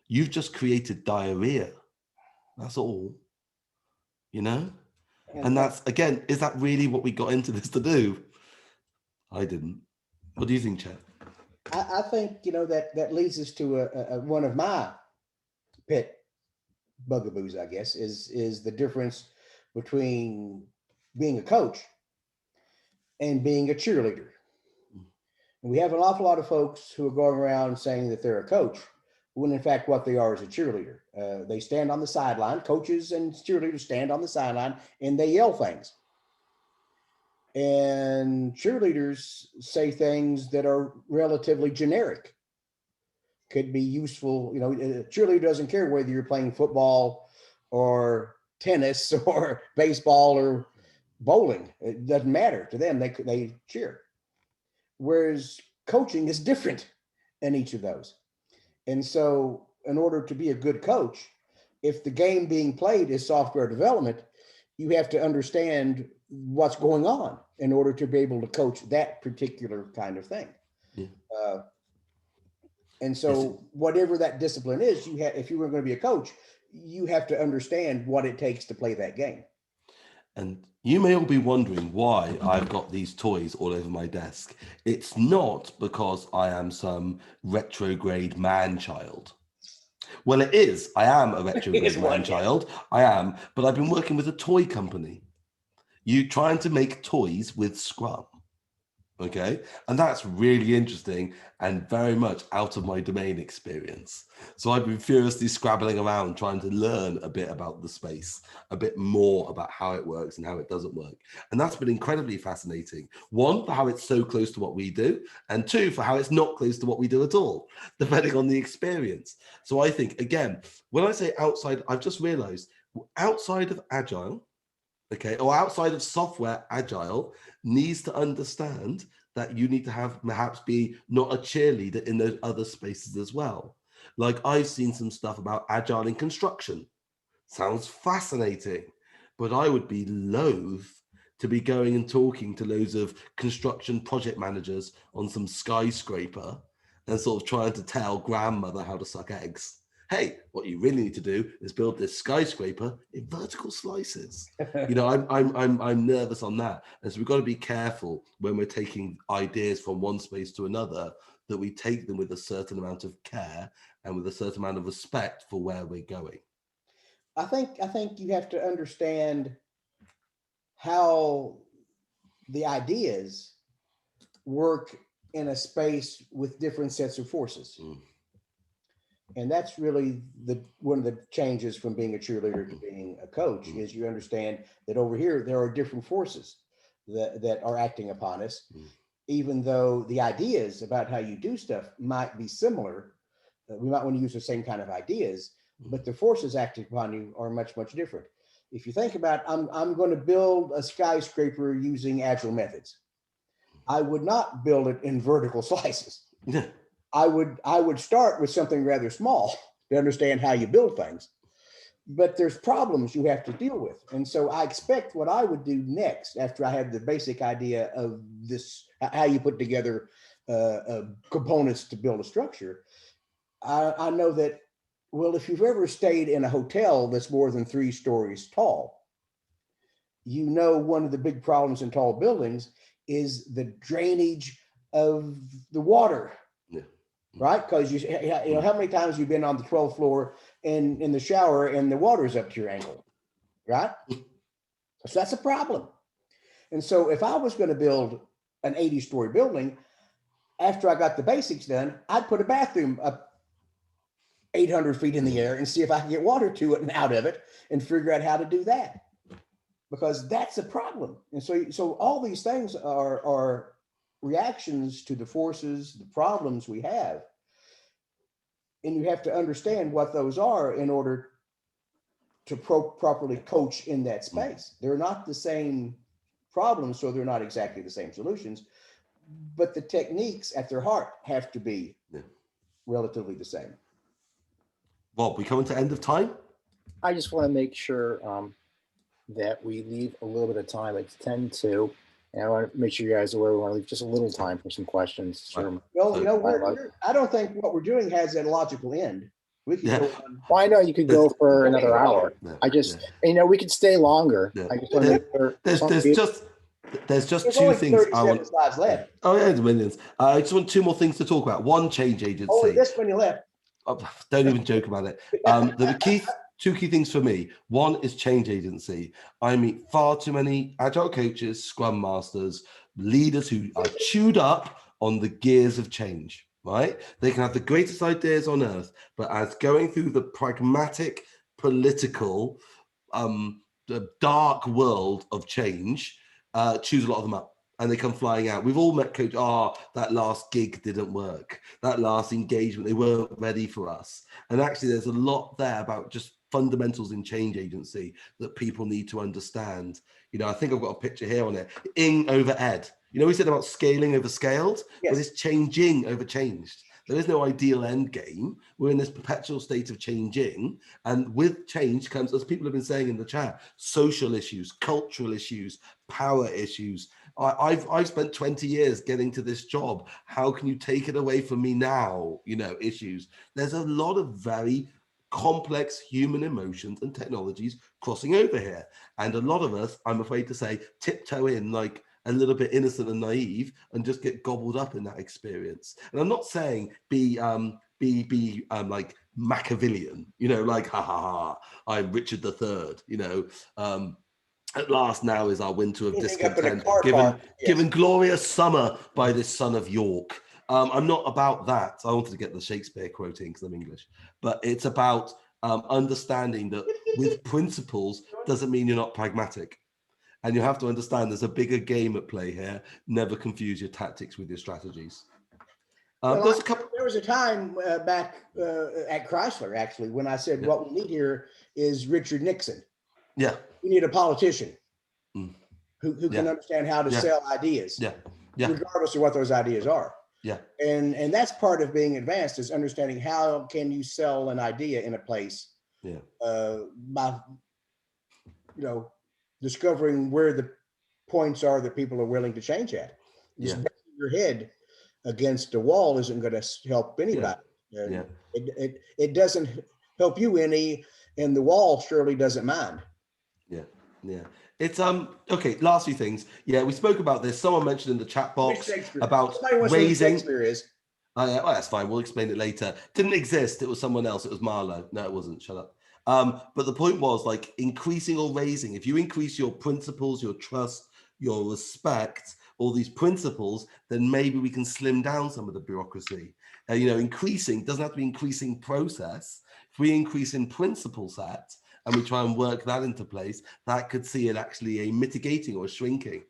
you've just created diarrhea. That's all. And that's, again, is that really what we got into this to do? I didn't. What do you think, Chet? I think, that leads us to one of my pet bugaboos, I guess, is the difference between being a coach and being a cheerleader. And we have an awful lot of folks who are going around saying that they're a coach, when in fact what they are is a cheerleader. They stand on the sideline. Coaches and cheerleaders stand on the sideline and they yell things. And cheerleaders say things that are relatively generic. Could be useful. A cheerleader doesn't care whether you're playing football or tennis or baseball or bowling. It doesn't matter to them. They cheer. Whereas coaching is different in each of those. And so in order to be a good coach, if the game being played is software development, you have to understand what's going on in order to be able to coach that particular kind of thing. Yeah. And so whatever that discipline is, if you were going to be a coach, you have to understand what it takes to play that game. And you may all be wondering why I've got these toys all over my desk. It's not because I am some retrograde man-child. Well, it is. I am a retrograde man-child. I am. But I've been working with a toy company. You trying to make toys with Scrum. Okay. And that's really interesting and very much out of my domain experience. So I've been furiously scrabbling around trying to learn a bit about the space, a bit more about how it works and how it doesn't work. And that's been incredibly fascinating. One, for how it's so close to what we do, and two, for how it's not close to what we do at all, depending on the experience. So I think, again, when I say outside, I've just realized outside of Agile, okay, or outside of software, Agile needs to understand that you need to have perhaps be not a cheerleader in those other spaces as well. Like I've seen some stuff about Agile in construction. Sounds fascinating, but I would be loath to be going and talking to loads of construction project managers on some skyscraper and sort of trying to tell grandmother how to suck eggs. Hey, what you really need to do is build this skyscraper in vertical slices. I'm nervous on that. And so we've got to be careful when we're taking ideas from one space to another, that we take them with a certain amount of care and with a certain amount of respect for where we're going. I think you have to understand how the ideas work in a space with different sets of forces. And that's really one of the changes from being a cheerleader to being a coach, is you understand that over here, there are different forces that are acting upon us, even though the ideas about how you do stuff might be similar. We might want to use the same kind of ideas, but the forces acting upon you are much, much different. If you think about, I'm going to build a skyscraper using Agile methods. I would not build it in vertical slices. I would start with something rather small to understand how you build things, but there's problems you have to deal with. And so I expect what I would do next, after I have the basic idea of this, how you put together components to build a structure. I know that, well, if you've ever stayed in a hotel that's more than 3 stories tall, one of the big problems in tall buildings is the drainage of the water. Right? Because how many times you've been on the 12th floor and in the shower and the water's up to your ankle, right? So that's a problem. And so if I was going to build an 80-story building, after I got the basics done, I'd put a bathroom up 800 feet in the air and see if I can get water to it and out of it and figure out how to do that, because that's a problem. And so all these things are reactions to the forces, the problems we have. And you have to understand what those are in order to properly coach in that space. They're not the same problems, so they're not exactly the same solutions, but the techniques at their heart have to be relatively the same. Well, we coming to end of time? I just want to make sure that we leave a little bit of time. It's 10:02. And I want to make sure you guys are aware we want to leave just a little time for some questions. Well, I don't think what we're doing has a logical end. We could Yeah. go on. Well, I know you could go for another hour. Yeah, I just, yeah. we could stay longer. Yeah. I just want to make sure. There's just There's two only things I 37 want. slides left. Oh yeah, the millions. I just want two more things to talk about. One, change Only agency. this many left. Oh, don't even joke about it. Two key things for me. One is change agency. I meet far too many agile coaches, scrum masters, leaders who are chewed up on the gears of change, right? They can have the greatest ideas on earth, but as going through the pragmatic, political, the dark world of change, chews a lot of them up. And they come flying out. We've all met coach. That last gig didn't work. That last engagement, they weren't ready for us. And actually, there's a lot there about just fundamentals in change agency that people need to understand. I think I've got a picture here on it. Ing over ed. We said about scaling over scaled, Yes. but it's changing over changed. There is no ideal end game. We're in this perpetual state of changing. And with change comes, as people have been saying in the chat, social issues, cultural issues, power issues. I've spent 20 years getting to this job. How can you take it away from me now? Issues. There's a lot of very complex human emotions and technologies crossing over here. And a lot of us, I'm afraid to say, tiptoe in like a little bit innocent and naive and just get gobbled up in that experience. And I'm not saying be like Machiavellian, like, ha ha ha, I'm Richard III, at last now is our winter of discontent, given glorious summer by this son of York. I'm not about that. I wanted to get the Shakespeare quote in because I'm English, but it's about understanding that with principles doesn't mean you're not pragmatic. And you have to understand there's a bigger game at play here. Never confuse your tactics with your strategies. There was a time back at Chrysler, actually, when I said what we need here is Richard Nixon. Yeah. We need a politician who can understand how to sell ideas, regardless of what those ideas are. Yeah. And that's part of being advanced, is understanding how can you sell an idea in a place by discovering where the points are that people are willing to change at. Just banging your head against a wall isn't going to help anybody. It doesn't help you any, and the wall surely doesn't mind. Yeah. It's okay. Last few things. Yeah, we spoke about this. Someone mentioned in the chat box about raising. Well, that's fine. We'll explain it later. Didn't exist. It was someone else. It was Marlowe. No, it wasn't. Shut up. But the point was like increasing or raising. If you increase your principles, your trust, your respect, all these principles, then maybe we can slim down some of the bureaucracy. Increasing doesn't have to be increasing process. If we increase in principle set and we try and work that into place, that could see it actually a mitigating or a shrinking.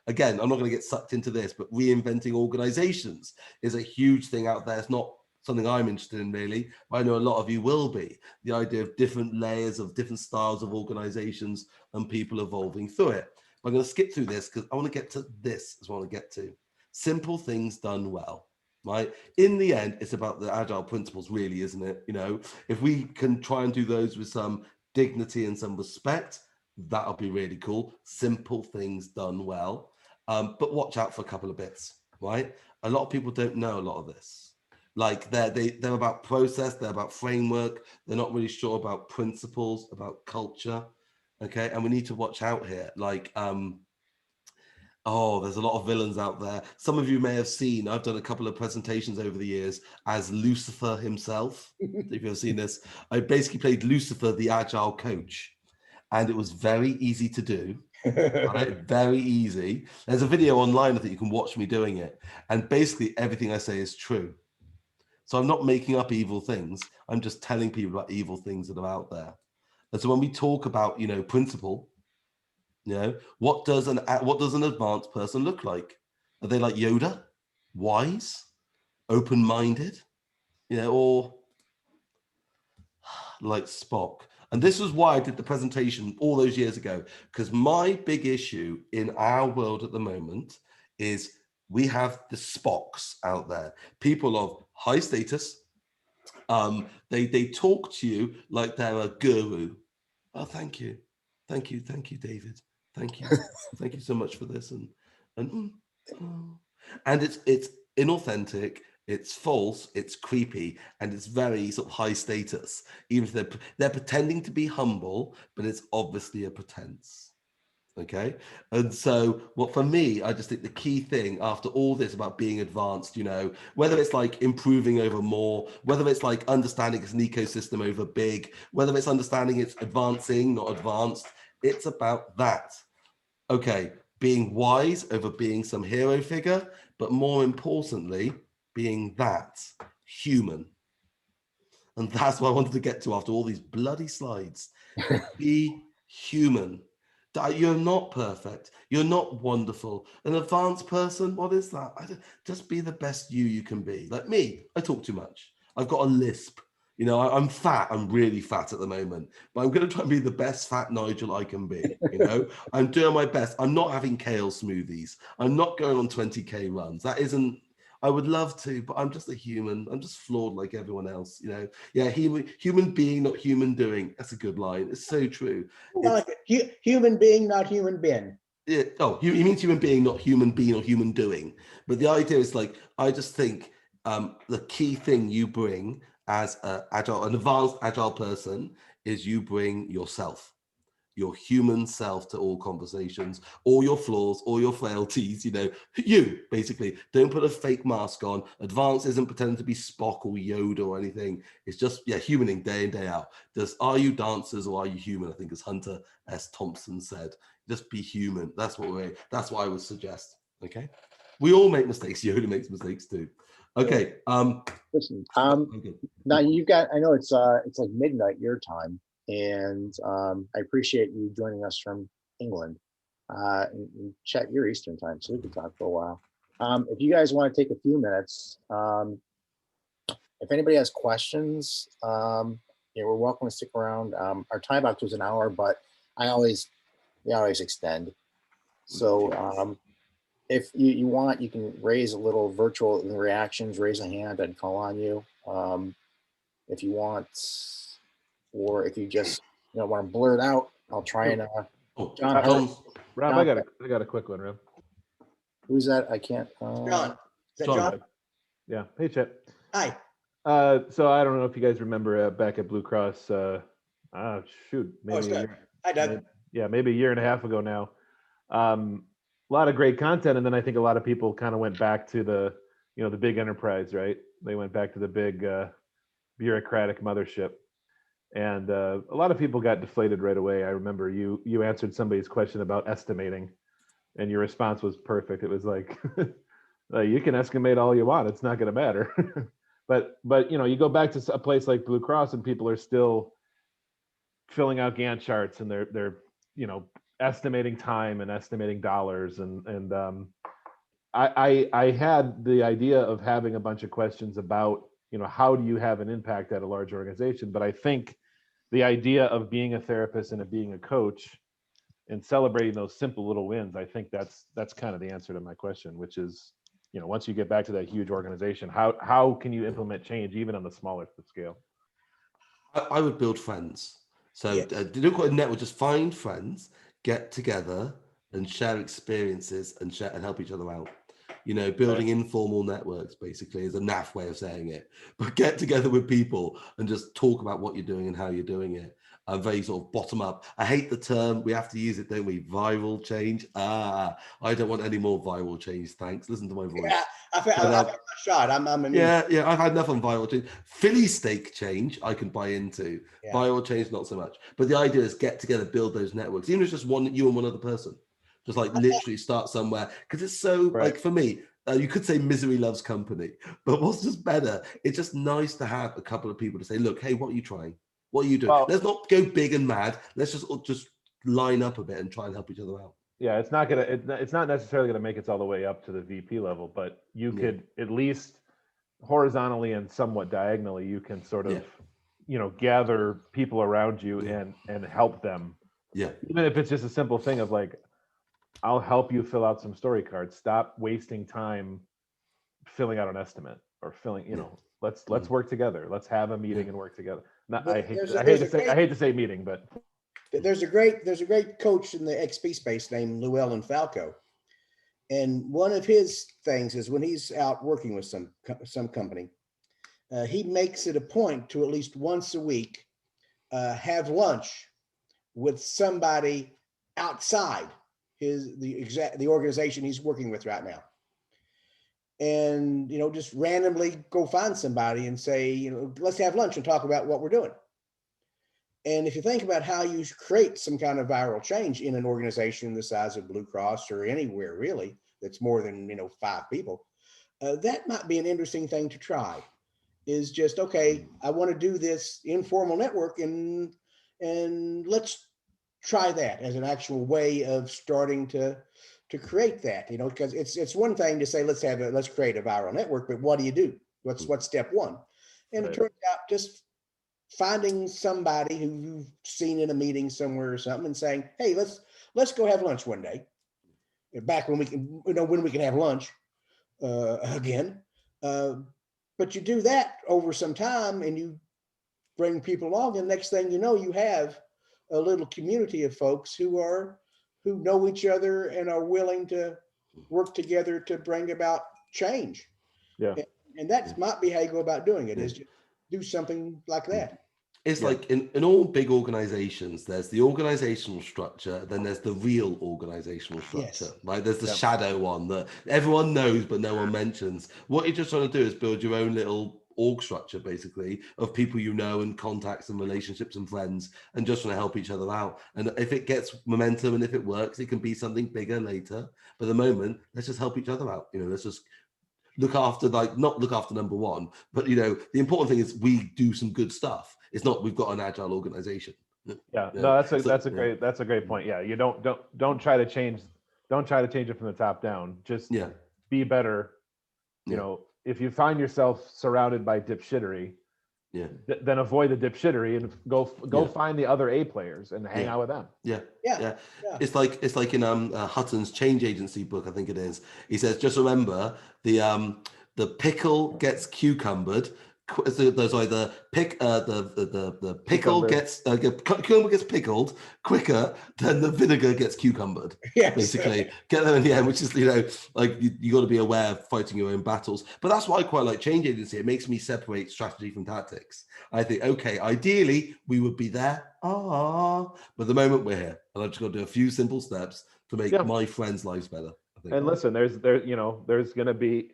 Again, I'm not going to get sucked into this, but reinventing organizations is a huge thing out there. It's not something I'm interested in really. I know a lot of you will be. The idea of different layers of different styles of organizations and people evolving through it. I'm going to skip through this because I want to get to this as well. I want to get to simple things done well, right? In the end, it's about the agile principles really, isn't it? If we can try and do those with some dignity and some respect, that'll be really cool. Simple things done well. But watch out for a couple of bits, right? A lot of people don't know a lot of this. Like they're about process, they're about framework. They're not really sure about principles, about culture. Okay, and we need to watch out here. Like, there's a lot of villains out there. Some of you may have seen, I've done a couple of presentations over the years as Lucifer himself. If you've ever seen this, I basically played Lucifer, the agile coach, and it was very easy to do. Right? Very easy. There's a video online that you can watch me doing it, and basically everything I say is true. So I'm not making up evil things. I'm just telling people about evil things that are out there. And so when we talk about, principle, what does an advanced person look like? Are they like Yoda, wise, open-minded, or like Spock? And this was why I did the presentation all those years ago, because my big issue in our world at the moment is we have the Spocks out there, people of high status. They talk to you like they're a guru. Oh, thank you, David. Thank you so much for this. And it's inauthentic. It's false, it's creepy, and it's very sort of high status. Even if they're pretending to be humble, but it's obviously a pretense. Okay. And so what for me, I just think the key thing after all this about being advanced, whether it's like improving over more, whether it's like understanding it's an ecosystem over big, whether it's understanding it's advancing, not advanced, it's about that. Okay. Being wise over being some hero figure, but more importantly, being that human. And that's what I wanted to get to after all these bloody slides. Be human. You're not perfect. You're not wonderful. An advanced person, what is that? Just be the best you can be. Like me, I talk too much. I've got a lisp. I'm fat. I'm really fat at the moment, but I'm going to try and be the best fat Nigel I can be. I'm doing my best. I'm not having kale smoothies. I'm not going on 20K runs. That isn't, I would love to, but I'm just a human. I'm just flawed like everyone else, Yeah, human being, not human doing. That's a good line. It's so true. Human being, not human being. Yeah. Oh, he means human being, not human being or human doing. But the idea is like, I just think the key thing you bring as an advanced agile person is you bring yourself. Your human self to all conversations, all your flaws, all your frailties, you basically don't put a fake mask on. Advance isn't pretending to be Spock or Yoda or anything. It's just, humaning day in, day out. Are you dancers or are you human? I think as Hunter S. Thompson said, just be human. That's what I would suggest. Okay. We all make mistakes. Yoda makes mistakes too. Okay. Listen, okay. now I know it's like midnight your time. And I appreciate you joining us from England. And Chet, you're Eastern time, so we can talk for a while. If you guys want to take a few minutes, if anybody has questions, we're welcome to stick around. Our time box was an hour, but we always extend. So if you want, you can raise a little virtual reactions, raise a hand, I'd call on you. If you want, or if you just want to blurt out, I'll try and John. Rob, I got a quick one, Rob. Who's that? I can't. John. Is that John? Yeah. Hey, Chet. Hi. So I don't know if you guys remember back at Blue Cross. Maybe Hi, Doug. maybe a year and a half ago now. A lot of great content, and then I think a lot of people kind of went back to the big enterprise, right? They went back to the big bureaucratic mothership. And a lot of people got deflated right away. I remember you answered somebody's question about estimating, and your response was perfect. It was like, you can estimate all you want; it's not going to matter. but you go back to a place like Blue Cross, and people are still filling out Gantt charts, and they're estimating time and estimating dollars, and I had the idea of having a bunch of questions about how do you have an impact at a large organization? But I think the idea of being a therapist and of being a coach and celebrating those simple little wins, I think that's kind of the answer to my question, which is, once you get back to that huge organization, how can you implement change even on the smaller scale? I would build friends. So don't call it a network, just find friends, get together and share experiences and help each other out. Building informal networks basically is a naff way of saying it, but get together with people and just talk about what you're doing and how you're doing it. Very sort of bottom up. I hate the term, we have to use it, don't we? Viral change. I don't want any more viral change. Thanks. Listen to my voice. Yeah, I've had a shot. I've had enough on viral change. Philly steak change, I can buy into. Yeah. Viral change, not so much. But the idea is get together, build those networks. Even if it's just you and one other person. Just like literally start somewhere, because it's so right. Like for me, you could say misery loves company, but what's just better? It's just nice to have a couple of people to say, look, hey, what are you trying? What are you doing? Let's not go big and mad. Let's just line up a bit and try and help each other out. Yeah, it's not necessarily gonna make it all the way up to the VP level, but you could at least horizontally and somewhat diagonally, you can sort of gather people around you and help them. Yeah. Even if it's just a simple thing of like, I'll help you fill out some story cards. Stop wasting time filling out an estimate or let's work together. Let's have a meeting and work together. I hate to say meeting, but there's a great coach in the XP space named Llewellyn Falco. And one of his things is when he's out working with some company, he makes it a point to at least once a week have lunch with somebody outside the organization he's working with right now. And, just randomly go find somebody and say, let's have lunch and talk about what we're doing. And if you think about how you create some kind of viral change in an organization the size of Blue Cross or anywhere really, that's more than, 5 people, that might be an interesting thing to try. Is just, okay, I want to do this informal network and let's try that as an actual way of starting to create that, because it's one thing to say, let's create a viral network, but what do you do? What's step one? And Right. It turns out just finding somebody who you've seen in a meeting somewhere or something and saying, hey, let's go have lunch one day, back when we can, when we can have lunch again. But you do that over some time and you bring people along, and next thing you know, you have a little community of folks who know each other and are willing to work together to bring about change. Yeah. And that might be how you go about doing it, is just do something like that. It's like in all big organizations, there's the organizational structure, then there's the real organizational structure. Yes. Like there's the shadow one that everyone knows but no one mentions. What you're just trying to do is build your own little org structure, basically, of people and contacts and relationships and friends, and just want to help each other out. And if it gets momentum and if it works, it can be something bigger later. But at the moment, let's just help each other out. Let's just not look after number one, but the important thing is we do some good stuff. It's not we've got an agile organization. Yeah, no, that's a great point. Yeah, you don't try to change it from the top down. Just be better. If you find yourself surrounded by dipshittery, then avoid the dipshittery and go find the other A players and hang out with them. Yeah. It's like in Hutton's Change Agency book, I think it is. He says, just remember the pickle gets cucumbered. The pickle cucumber gets pickled quicker than the vinegar gets cucumbered. Yes. Basically, get them in the end, which is you got to be aware of fighting your own battles. But that's why I quite like Change Agency. It makes me separate strategy from tactics. I think, okay, ideally we would be there, but the moment we're here, and I've just got to do a few simple steps to make my friends' lives better. I think. And listen, there's going to be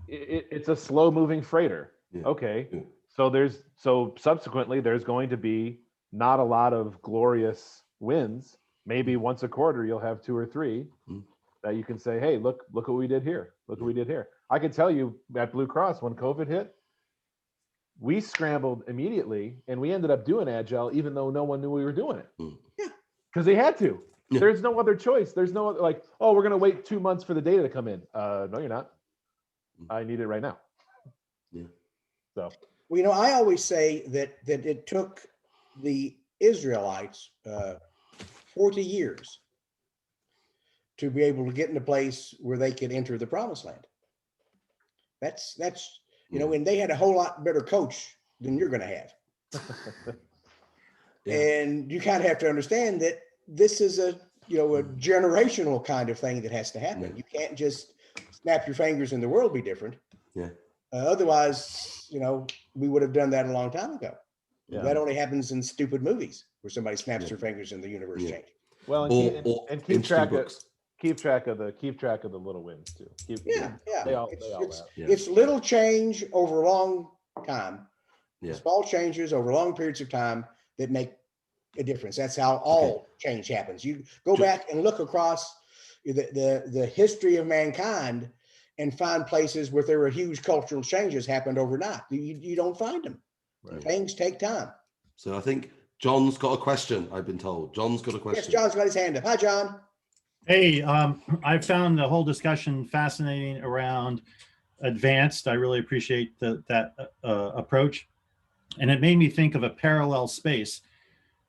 it's a slow moving freighter. Yeah. Okay. Yeah. So subsequently there's going to be not a lot of glorious wins. Maybe once a quarter you'll have 2 or 3 that you can say, hey, look what we did here. Look what we did here. I can tell you at Blue Cross, when COVID hit, we scrambled immediately and we ended up doing Agile even though no one knew we were doing it. Yeah. Because they had to. Yeah. There's no other choice. There's no other, we're going to wait 2 months for the data to come in. No, you're not. I need it right now. Yeah. So, well, I always say that it took the Israelites 40 years to be able to get in a place where they could enter the promised land. That's and they had a whole lot better coach than you're going to have. And you kind of have to understand that this is a generational kind of thing that has to happen. Yeah. You can't just snap your fingers and the world be different. Yeah. Otherwise, we would have done that a long time ago. Yeah. That only happens in stupid movies where somebody snaps their fingers and the universe changes. Well, keep track of the little wins too. It's little change over a long time. Yeah. Small changes over long periods of time that make a difference. That's how all change happens. You go back and look across the history of mankind and find places where there were huge cultural changes happened overnight. You don't find them. Right. Things take time. So I think John's got a question, I've been told. John's got a question. Yes, John's got his hand up. Hi, John. Hey, I found the whole discussion fascinating around advanced. I really appreciate that approach. And it made me think of a parallel space,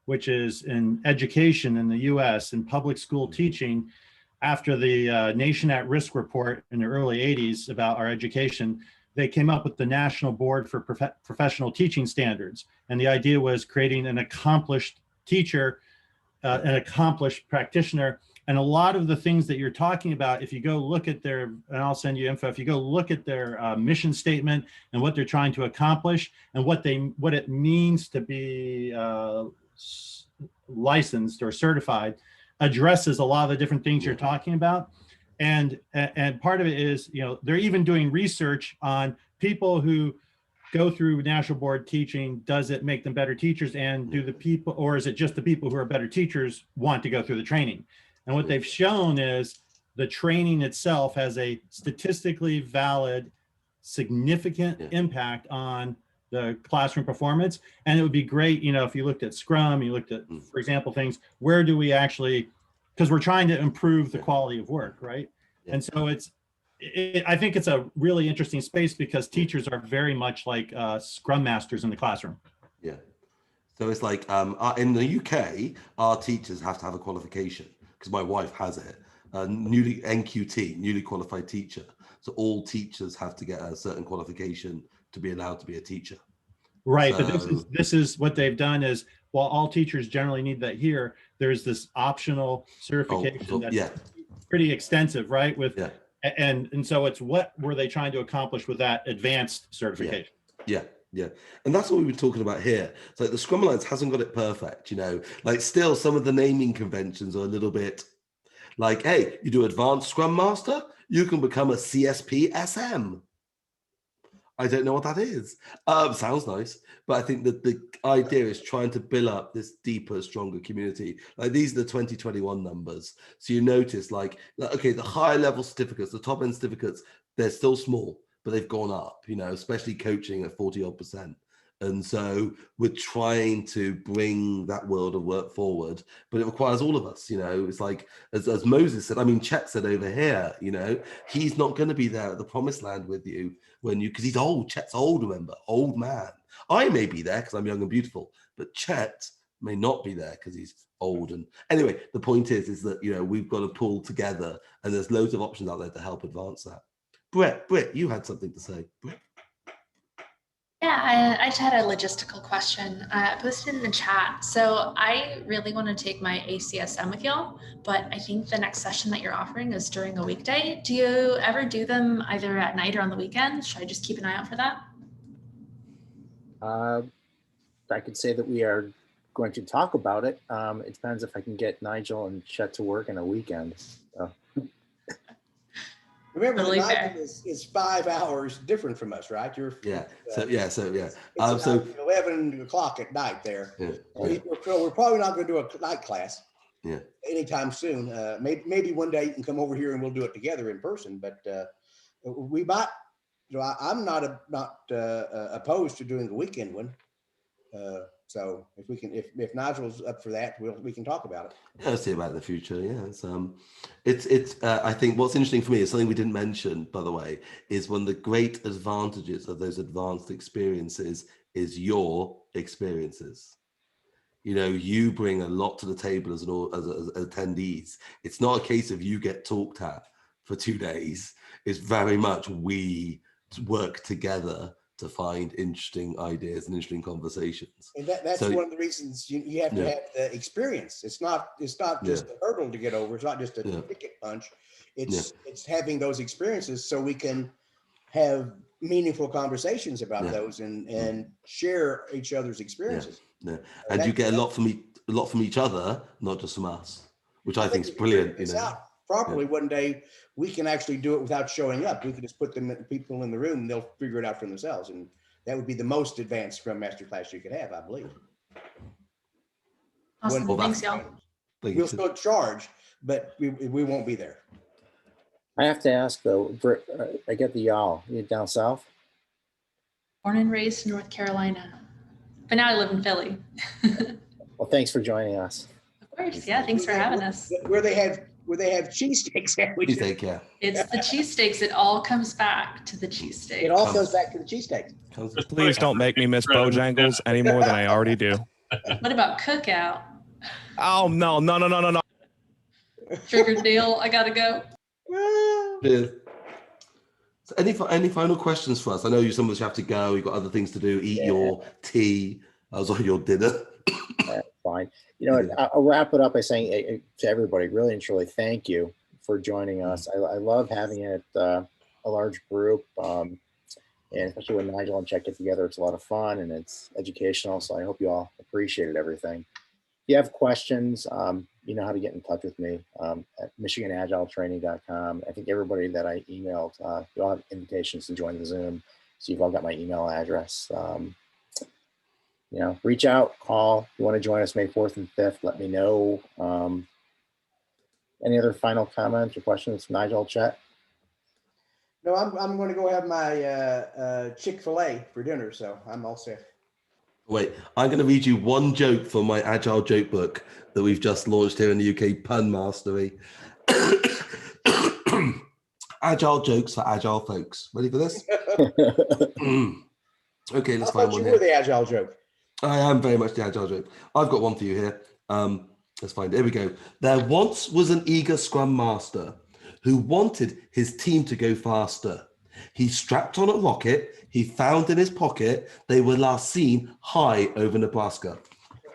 which is in education in the US, in public school teaching. After the Nation at Risk report in the early 80s about our education, they came up with the National Board for Professional Teaching Standards. And the idea was creating an accomplished teacher, an accomplished practitioner And a lot of the things that you're talking about, if you go look at their, and I'll send you info, if you go look at their mission statement and what they're trying to accomplish and what it means to be licensed or certified, addresses a lot of the different things you're talking about. And part of it is, they're even doing research on people who go through national board teaching. Does it make them better teachers? And do the people, or is it just the people who are better teachers want to go through the training? And what they've shown is the training itself has a statistically valid, significant impact on the classroom performance. And it would be great, if you looked at Scrum, you looked at, for example, things, where do we actually, because we're trying to improve the quality of work, right? And so I think it's a really interesting space because teachers are very much like Scrum masters in the classroom. Yeah. So it's like in the UK, our teachers have to have a qualification because my wife has it. NQT, newly qualified teacher. So all teachers have to get a certain qualification to be allowed to be a teacher. Right, So, but this is what they've done is, while all teachers generally need that here, there's this optional certification that's pretty extensive, right? And so it's what were they trying to accomplish with that advanced certification? Yeah. And that's what we were talking about here. So the Scrum Alliance hasn't got it perfect, like still some of the naming conventions are a little bit like, hey, you do advanced Scrum Master, you can become a CSP SM. I don't know what that is. Sounds nice, but I think that the idea is trying to build up this deeper, stronger community. Like these are the 2021 numbers. So you notice like, okay, the higher level certificates, the top end certificates, they're still small, but they've gone up, especially coaching at 40-odd%. And so we're trying to bring that world of work forward, but it requires all of us, it's like, as Moses said, Chet said over here, he's not going to be there at the promised land with you because he's old. Chet's old, remember, old man. I may be there because I'm young and beautiful, but Chet may not be there because he's old. And anyway, the point is that, we've got to pull together and there's loads of options out there to help advance that. Britt, you had something to say. Britt? Yeah, I just had a logistical question. I posted in the chat. So I really want to take my ACSM with y'all, but I think the next session that you're offering is during a weekday. Do you ever do them either at night or on the weekend? Should I just keep an eye out for that? I could say that we are going to talk about it. It depends if I can get Nigel and Chet to work in a weekend. So. Remember, Totally Nigel is 5 hours different from us, right? You're So It's 11 o'clock at night there. Yeah. We're probably not going to do a night class. Yeah. Anytime soon. Maybe one day you can come over here and we'll do it together in person. But we might. I'm not opposed to doing the weekend one. So if we can, if Nigel's up for that, we can talk about it. Yeah, I'll see about it in the future. Yeah, it's I think what's interesting for me is something we didn't mention, by the way, is one of the great advantages of those advanced experiences is your experiences. You bring a lot to the table as attendees. It's not a case of you get talked at for 2 days. It's very much we work together to find interesting ideas and interesting conversations. And that's one of the reasons you have to have the experience. It's not just a hurdle to get over. It's not just a ticket punch. It's having those experiences so we can have meaningful conversations about those and share each other's experiences. Yeah. And you get a lot from each other, not just from us, which I think is brilliant. Properly one day we can actually do it without showing up. We can just put people in the room and they'll figure it out for themselves. And that would be the most advanced Scrum Master class you could have, I believe. Awesome. Thanks, y'all. We'll still charge, but we won't be there. I have to ask though, I get the y'all. You're down south? Born and raised in North Carolina, but now I live in Philly. Well, thanks for joining us. Of course, yeah. Thanks for having us. Where they have cheesesteak sandwiches. Cheesesteak, yeah. It's the cheesesteaks. It all comes back to the cheesesteak. It all comes back to the cheesesteak. Please don't make me miss Bojangles any more than I already do. What about Cookout? Oh, no. Triggered deal. I gotta go. Yeah. So any final questions for us? I know some of us have to go. You've got other things to do. Eat your tea. I was on your dinner. fine. You know, Yeah. I'll wrap it up by saying to everybody, really and truly, thank you for joining us. I love having it a large group, and especially when Nigel and Chet get together, it's a lot of fun and it's educational. So I hope you all appreciated everything. If you have questions, you know how to get in touch with me at michiganagiletraining.com. I think everybody that I emailed, you all have invitations to join the Zoom. So you've all got my email address. You know, reach out, call. If you want to join us May 4th and 5th, let me know. Any other final comments or questions, Nigel, Chet? No, I'm going to go have my Chick-fil-A for dinner, so I'm all set. Wait, I'm going to read you one joke from my Agile joke book that we've just launched here in the UK, Pun Mastery. Agile jokes for agile folks. Ready for this? Okay, let's I find thought one you here. were the Agile joke. I am very much the Agile joke. I've got one for you here. Let's find it. Here we go. There once was an eager Scrum Master who wanted his team to go faster. He strapped on a rocket he found in his pocket. They were last seen high over Nebraska.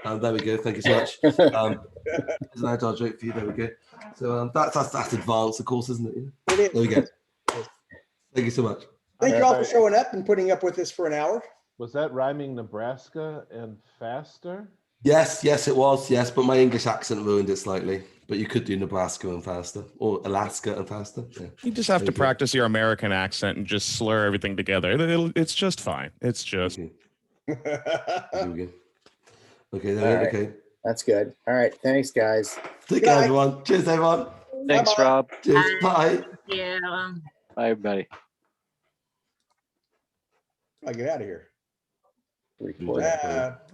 There we go. Thank you so much. It's an Agile joke for you. There we go. So that's advanced, of course, isn't it? It is. There we go. Thank you so much. Thank you all for showing up and putting up with us for an hour. Was that rhyming Nebraska and faster? Yes, it was. Yes, but my English accent ruined it slightly. But you could do Nebraska and faster, or Alaska and faster. Yeah. You just have There to you go. practice your American accent and just slur everything together. It's just fine. It's just. Okay. Here we go. Okay, there we All go. right. Okay. That's good. All right. Thanks, guys. Take Good care, night. everyone. Cheers, everyone. Thanks, Bye-bye. Rob. Cheers. Bye. Bye. Yeah. Bye, everybody. I get out of here. Record.